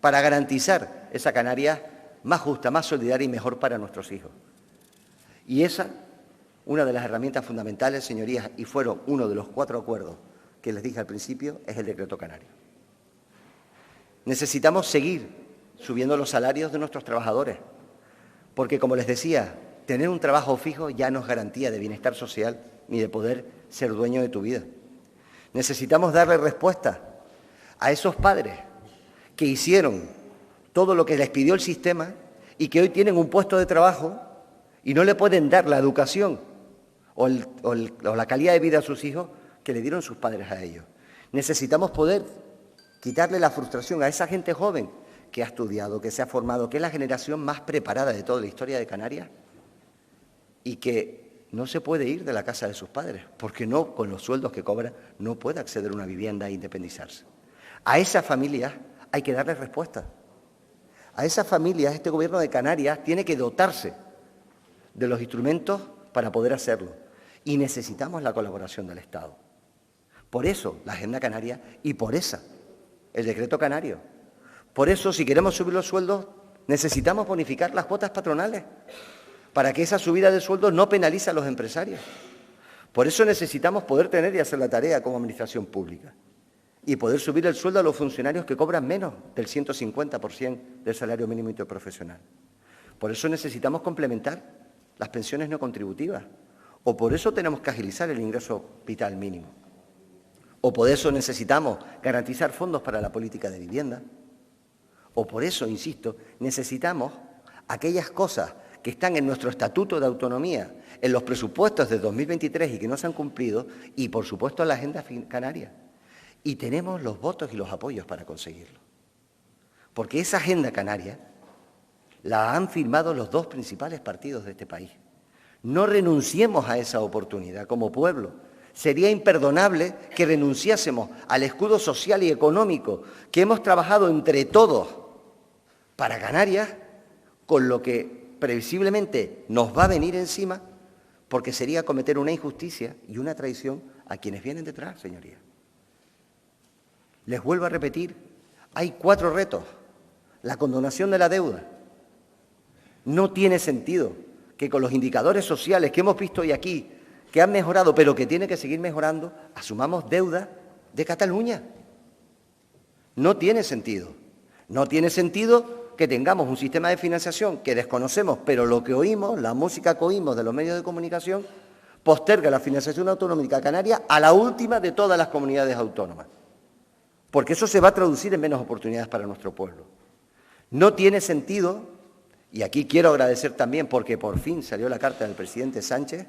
Speaker 1: para garantizar esa Canarias más justa, más solidaria y mejor para nuestros hijos. Y esa, una de las herramientas fundamentales, señorías, y fueron uno de los 4 acuerdos que les dije al principio, es el Decreto Canario. Necesitamos seguir subiendo los salarios de nuestros trabajadores, porque, como les decía, tener un trabajo fijo ya no es garantía de bienestar social ni de poder ser dueño de tu vida. Necesitamos darle respuesta a esos padres que hicieron todo lo que les pidió el sistema y que hoy tienen un puesto de trabajo y no le pueden dar la educación o la calidad de vida a sus hijos que le dieron sus padres a ellos. Necesitamos poder quitarle la frustración a esa gente joven que ha estudiado, que se ha formado, que es la generación más preparada de toda la historia de Canarias y que no se puede ir de la casa de sus padres, porque no, con los sueldos que cobra, no puede acceder a una vivienda e independizarse. A esas familias hay que darles respuesta. A esas familias este Gobierno de Canarias tiene que dotarse de los instrumentos para poder hacerlo. Y necesitamos la colaboración del Estado. Por eso la Agenda Canaria y por esa el Decreto Canario. Por eso, si queremos subir los sueldos, necesitamos bonificar las cuotas patronales para que esa subida de sueldos no penalice a los empresarios. Por eso necesitamos poder tener y hacer la tarea como administración pública y poder subir el sueldo a los funcionarios que cobran menos del 150% del salario mínimo interprofesional. Por eso necesitamos complementar las pensiones no contributivas, o por eso tenemos que agilizar el ingreso vital mínimo, o por eso necesitamos garantizar fondos para la política de vivienda, o por eso, insisto, necesitamos aquellas cosas que están en nuestro Estatuto de Autonomía, en los presupuestos de 2023 y que no se han cumplido, y por supuesto en la Agenda Canaria. Y tenemos los votos y los apoyos para conseguirlo. Porque esa Agenda Canaria la han firmado los 2 principales partidos de este país. No renunciemos a esa oportunidad como pueblo. Sería imperdonable que renunciásemos al escudo social y económico que hemos trabajado entre todos para Canarias, con lo que previsiblemente nos va a venir encima, porque sería cometer una injusticia y una traición a quienes vienen detrás, señorías. Les vuelvo a repetir, Hay 4 retos. La condonación de la deuda. No tiene sentido que con los indicadores sociales que hemos visto hoy aquí, que han mejorado, pero que tienen que seguir mejorando, asumamos deuda de Cataluña. No tiene sentido. No tiene sentido que tengamos un sistema de financiación que desconocemos, pero lo que oímos, la música que oímos de los medios de comunicación, posterga la financiación autonómica canaria a la última de todas las comunidades autónomas. Porque eso se va a traducir en menos oportunidades para nuestro pueblo. No tiene sentido, y aquí quiero agradecer también porque por fin salió la carta del presidente Sánchez,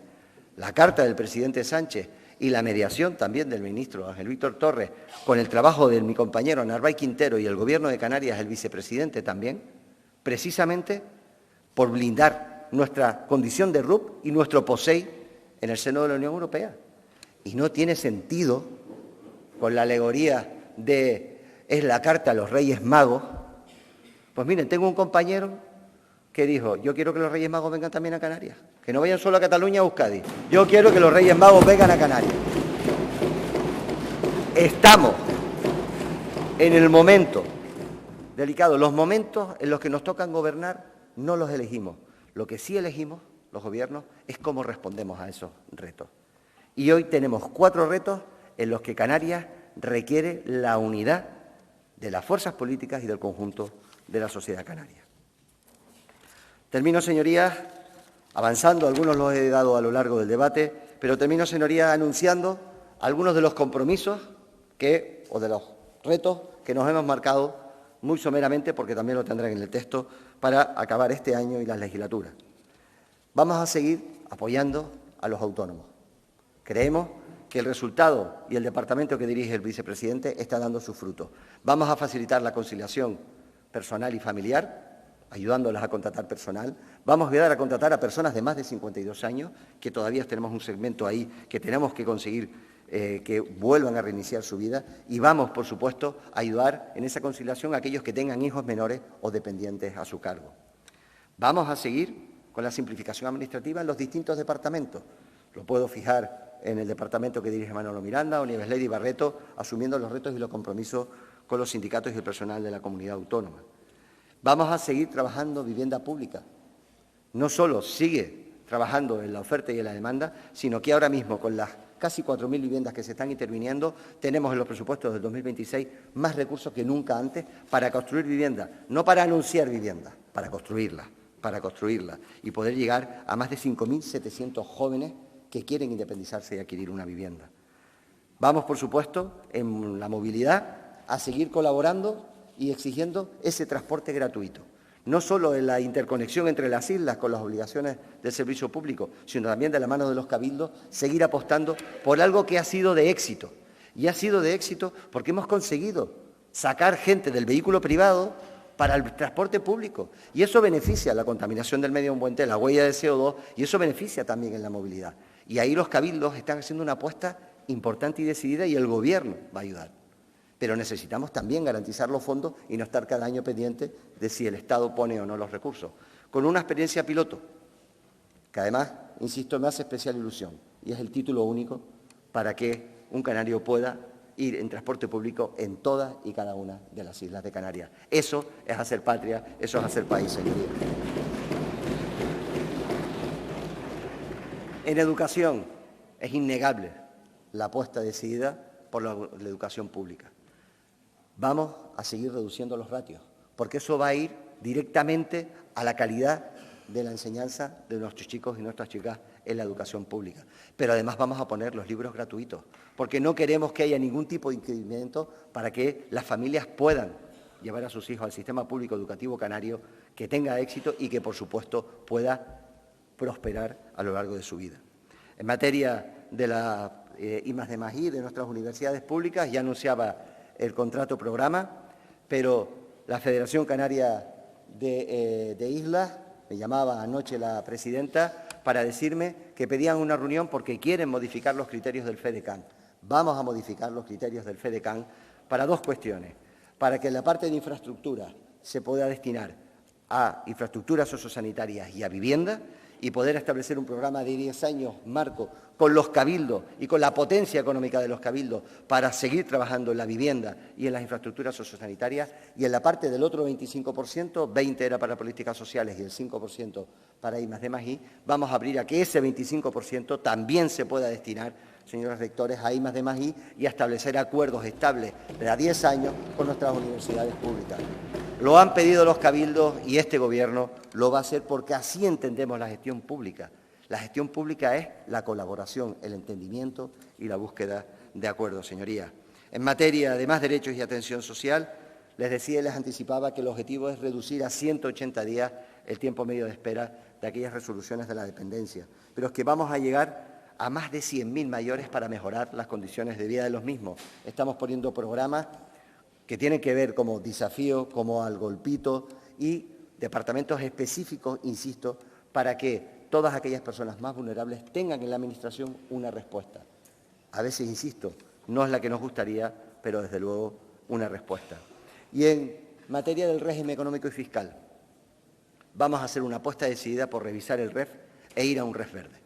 Speaker 1: y la mediación también del ministro Ángel Víctor Torres, con el trabajo de mi compañero Narváez Quintero y el Gobierno de Canarias, el vicepresidente también, precisamente por blindar nuestra condición de RUP y nuestro POSEI en el seno de la Unión Europea. Y no tiene sentido, con la alegoría de es la carta a los Reyes Magos, pues miren, tengo un compañero que dijo, yo quiero que los Reyes Magos vengan también a Canarias, que no vayan solo a Cataluña o a Euskadi, yo quiero que los Reyes Magos vengan a Canarias. Estamos en el momento delicado, los momentos en los que nos tocan gobernar no los elegimos, lo que sí elegimos, los gobiernos, es cómo respondemos a esos retos. Y hoy tenemos 4 retos en los que Canarias requiere la unidad de las fuerzas políticas y del conjunto de la sociedad canaria. Termino, señorías, avanzando, algunos los he dado a lo largo del debate, pero termino, señorías, anunciando algunos de los compromisos o de los retos que nos hemos marcado muy someramente, porque también lo tendrán en el texto, para acabar este año y las legislaturas. Vamos a seguir apoyando a los autónomos. Creemos que el resultado y el departamento que dirige el vicepresidente está dando sus frutos. Vamos a facilitar la conciliación personal y familiar, ayudándolas a contratar personal. Vamos a ayudar a contratar a personas de más de 52 años, que todavía tenemos un segmento ahí que tenemos que conseguir que vuelvan a reiniciar su vida. Y vamos, por supuesto, a ayudar en esa conciliación a aquellos que tengan hijos menores o dependientes a su cargo. Vamos a seguir con la simplificación administrativa en los distintos departamentos. Lo puedo fijar en el departamento que dirige Manolo Miranda o Nieves Lady Barreto, asumiendo los retos y los compromisos con los sindicatos y el personal de la comunidad autónoma. Vamos a seguir trabajando vivienda pública. No solo sigue trabajando en la oferta y en la demanda, sino que ahora mismo, con las casi 4.000 viviendas que se están interviniendo, tenemos en los presupuestos del 2026 más recursos que nunca antes para construir vivienda, no para anunciar vivienda, para construirla y poder llegar a más de 5.700 jóvenes que quieren independizarse y adquirir una vivienda. Vamos, por supuesto, en la movilidad a seguir colaborando y exigiendo ese transporte gratuito, no solo en la interconexión entre las islas con las obligaciones del servicio público, sino también de la mano de los cabildos, seguir apostando por algo que ha sido de éxito. Y ha sido de éxito porque hemos conseguido sacar gente del vehículo privado para el transporte público. Y eso beneficia la contaminación del medio ambiente, la huella de CO2, y eso beneficia también en la movilidad. Y ahí los cabildos están haciendo una apuesta importante y decidida y el Gobierno va a ayudar. Pero necesitamos también garantizar los fondos y no estar cada año pendiente de si el Estado pone o no los recursos. Con una experiencia piloto, que además, insisto, me hace especial ilusión, y es el título único para que un canario pueda ir en transporte público en todas y cada una de las islas de Canarias. Eso es hacer patria, eso es hacer país, señorías. En educación es innegable la apuesta decidida por la educación pública. Vamos a seguir reduciendo los ratios, porque eso va a ir directamente a la calidad de la enseñanza de nuestros chicos y nuestras chicas en la educación pública. Pero además vamos a poner los libros gratuitos, porque no queremos que haya ningún tipo de impedimento para que las familias puedan llevar a sus hijos al sistema público educativo canario, que tenga éxito y que, por supuesto, pueda prosperar a lo largo de su vida. En materia de la I+D+I de nuestras universidades públicas, ya anunciaba el contrato programa, pero la Federación Canaria de Islas, me llamaba anoche la presidenta para decirme que pedían una reunión porque quieren modificar los criterios del FEDECAN. Vamos a modificar los criterios del FEDECAN para 2 cuestiones. Para que la parte de infraestructura se pueda destinar a infraestructuras sociosanitarias y a vivienda, y poder establecer un programa de 10 años marco con los cabildos y con la potencia económica de los cabildos para seguir trabajando en la vivienda y en las infraestructuras sociosanitarias, y en la parte del otro 25%, 20 era para políticas sociales y el 5% para I+D+I, vamos a abrir a que ese 25% también se pueda destinar, señores rectores, a I+D+I y a establecer acuerdos estables de a 10 años con nuestras universidades públicas. Lo han pedido los cabildos y este Gobierno lo va a hacer porque así entendemos la gestión pública. La gestión pública es la colaboración, el entendimiento y la búsqueda de acuerdos, señorías. En materia de más derechos y atención social, les decía y les anticipaba que el objetivo es reducir a 180 días el tiempo medio de espera de aquellas resoluciones de la dependencia. Pero es que vamos a llegar a más de 100.000 mayores para mejorar las condiciones de vida de los mismos. Estamos poniendo programas que tienen que ver como Desafío, como Al Golpito y departamentos específicos, insisto, para que todas aquellas personas más vulnerables tengan en la Administración una respuesta. A veces, insisto, no es la que nos gustaría, pero desde luego una respuesta. Y en materia del régimen económico y fiscal, vamos a hacer una apuesta decidida por revisar el REF e ir a un REF verde.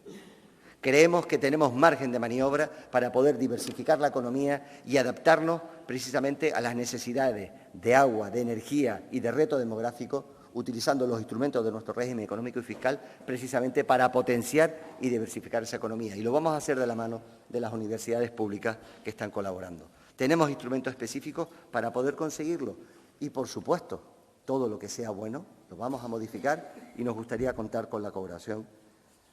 Speaker 1: Creemos que tenemos margen de maniobra para poder diversificar la economía y adaptarnos precisamente a las necesidades de agua, de energía y de reto demográfico, utilizando los instrumentos de nuestro régimen económico y fiscal precisamente para potenciar y diversificar esa economía. Y lo vamos a hacer de la mano de las universidades públicas que están colaborando. Tenemos instrumentos específicos para poder conseguirlo y, por supuesto, todo lo que sea bueno lo vamos a modificar y nos gustaría contar con la colaboración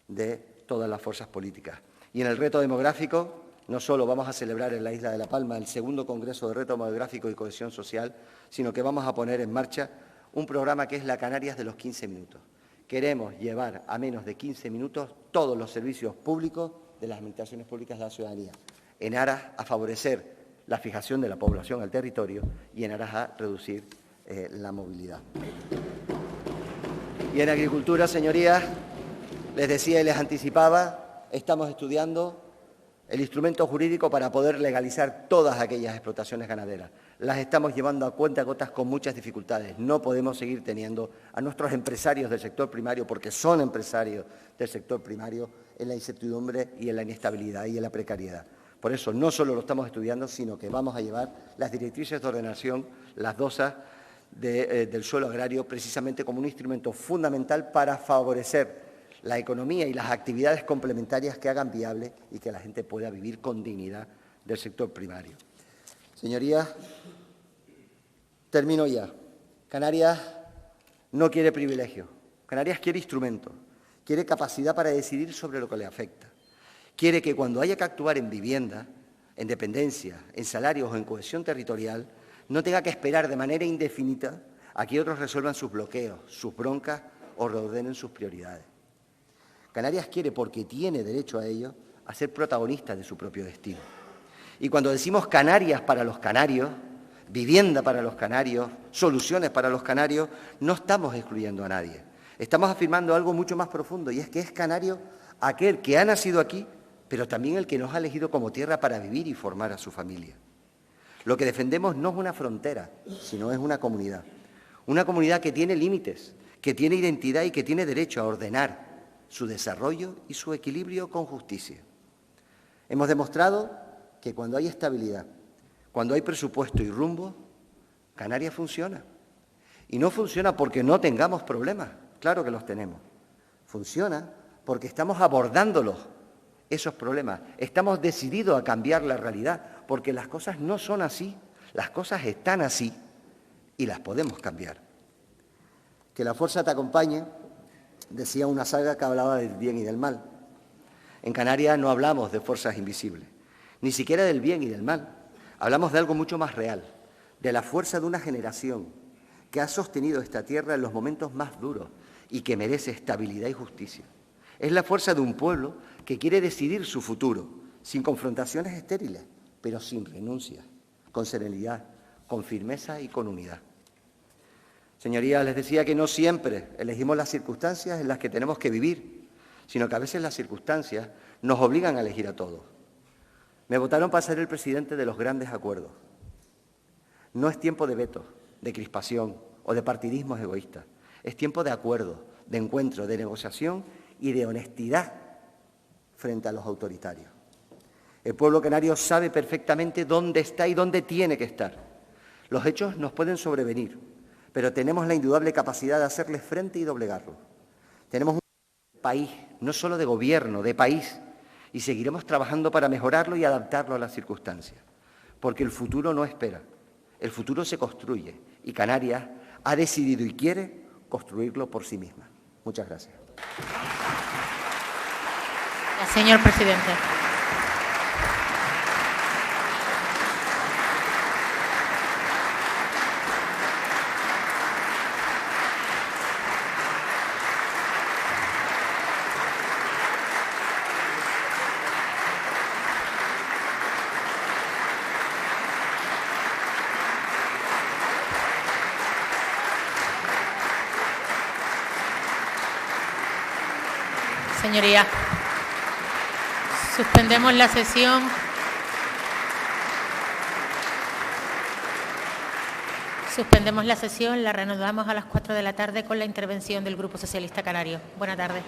Speaker 1: de todas las fuerzas políticas. Y en el reto demográfico, no solo vamos a celebrar en la isla de La Palma el segundo Congreso de Reto Demográfico y Cohesión Social, sino que vamos a poner en marcha un programa que es la Canarias de los 15 minutos. Queremos llevar a menos de 15 minutos todos los servicios públicos de las administraciones públicas de la ciudadanía, en aras a favorecer la fijación de la población al territorio y en aras a reducir la movilidad. Y en agricultura, señorías, les decía y les anticipaba, estamos estudiando el instrumento jurídico para poder legalizar todas aquellas explotaciones ganaderas. Las estamos llevando a cuentagotas con muchas dificultades. No podemos seguir teniendo a nuestros empresarios del sector primario, porque son empresarios del sector primario, en la incertidumbre y en la inestabilidad y en la precariedad. Por eso no solo lo estamos estudiando, sino que vamos a llevar las directrices de ordenación, las DOSA del suelo agrario, precisamente como un instrumento fundamental para favorecer la economía y las actividades complementarias que hagan viable y que la gente pueda vivir con dignidad del sector primario. Señorías, termino ya. Canarias no quiere privilegios. Canarias quiere instrumentos, quiere capacidad para decidir sobre lo que le afecta. Quiere que cuando haya que actuar en vivienda, en dependencia, en salarios o en cohesión territorial, no tenga que esperar de manera indefinida a que otros resuelvan sus bloqueos, sus broncas o reordenen sus prioridades. Canarias quiere, porque tiene derecho a ello, a ser protagonista de su propio destino. Y cuando decimos Canarias para los canarios, vivienda para los canarios, soluciones para los canarios, no estamos excluyendo a nadie. Estamos afirmando algo mucho más profundo, y es que es canario aquel que ha nacido aquí, pero también el que nos ha elegido como tierra para vivir y formar a su familia. Lo que defendemos no es una frontera, sino es una comunidad. Una comunidad que tiene límites, que tiene identidad y que tiene derecho a ordenar su desarrollo y su equilibrio con justicia. Hemos demostrado que cuando hay estabilidad, cuando hay presupuesto y rumbo, Canarias funciona. Y no funciona porque no tengamos problemas, claro que los tenemos. Funciona porque estamos abordándolos, esos problemas. Estamos decididos a cambiar la realidad, porque las cosas no son así, las cosas están así y las podemos cambiar. Que la fuerza te acompañe, decía una saga que hablaba del bien y del mal. En Canarias no hablamos de fuerzas invisibles, ni siquiera del bien y del mal. Hablamos de algo mucho más real, de la fuerza de una generación que ha sostenido esta tierra en los momentos más duros y que merece estabilidad y justicia. Es la fuerza de un pueblo que quiere decidir su futuro, sin confrontaciones estériles, pero sin renuncias, con serenidad, con firmeza y con unidad. Señorías, les decía que no siempre elegimos las circunstancias en las que tenemos que vivir, sino que a veces las circunstancias nos obligan a elegir a todos. Me votaron para ser el presidente de los grandes acuerdos. No es tiempo de vetos, de crispación o de partidismos egoístas. Es tiempo de acuerdo, de encuentro, de negociación y de honestidad frente a los autoritarios. El pueblo canario sabe perfectamente dónde está y dónde tiene que estar. Los hechos nos pueden sobrevenir, pero tenemos la indudable capacidad de hacerles frente y doblegarlos. Tenemos un país, no solo de gobierno, de país, y seguiremos trabajando para mejorarlo y adaptarlo a las circunstancias, porque el futuro no espera, el futuro se construye y Canarias ha decidido y quiere construirlo por sí misma. Muchas gracias.
Speaker 2: Señor presidente. Señoría, suspendemos la sesión. Suspendemos la sesión, la reanudamos a las 4 de la tarde con la intervención del Grupo Socialista Canario. Buenas tardes.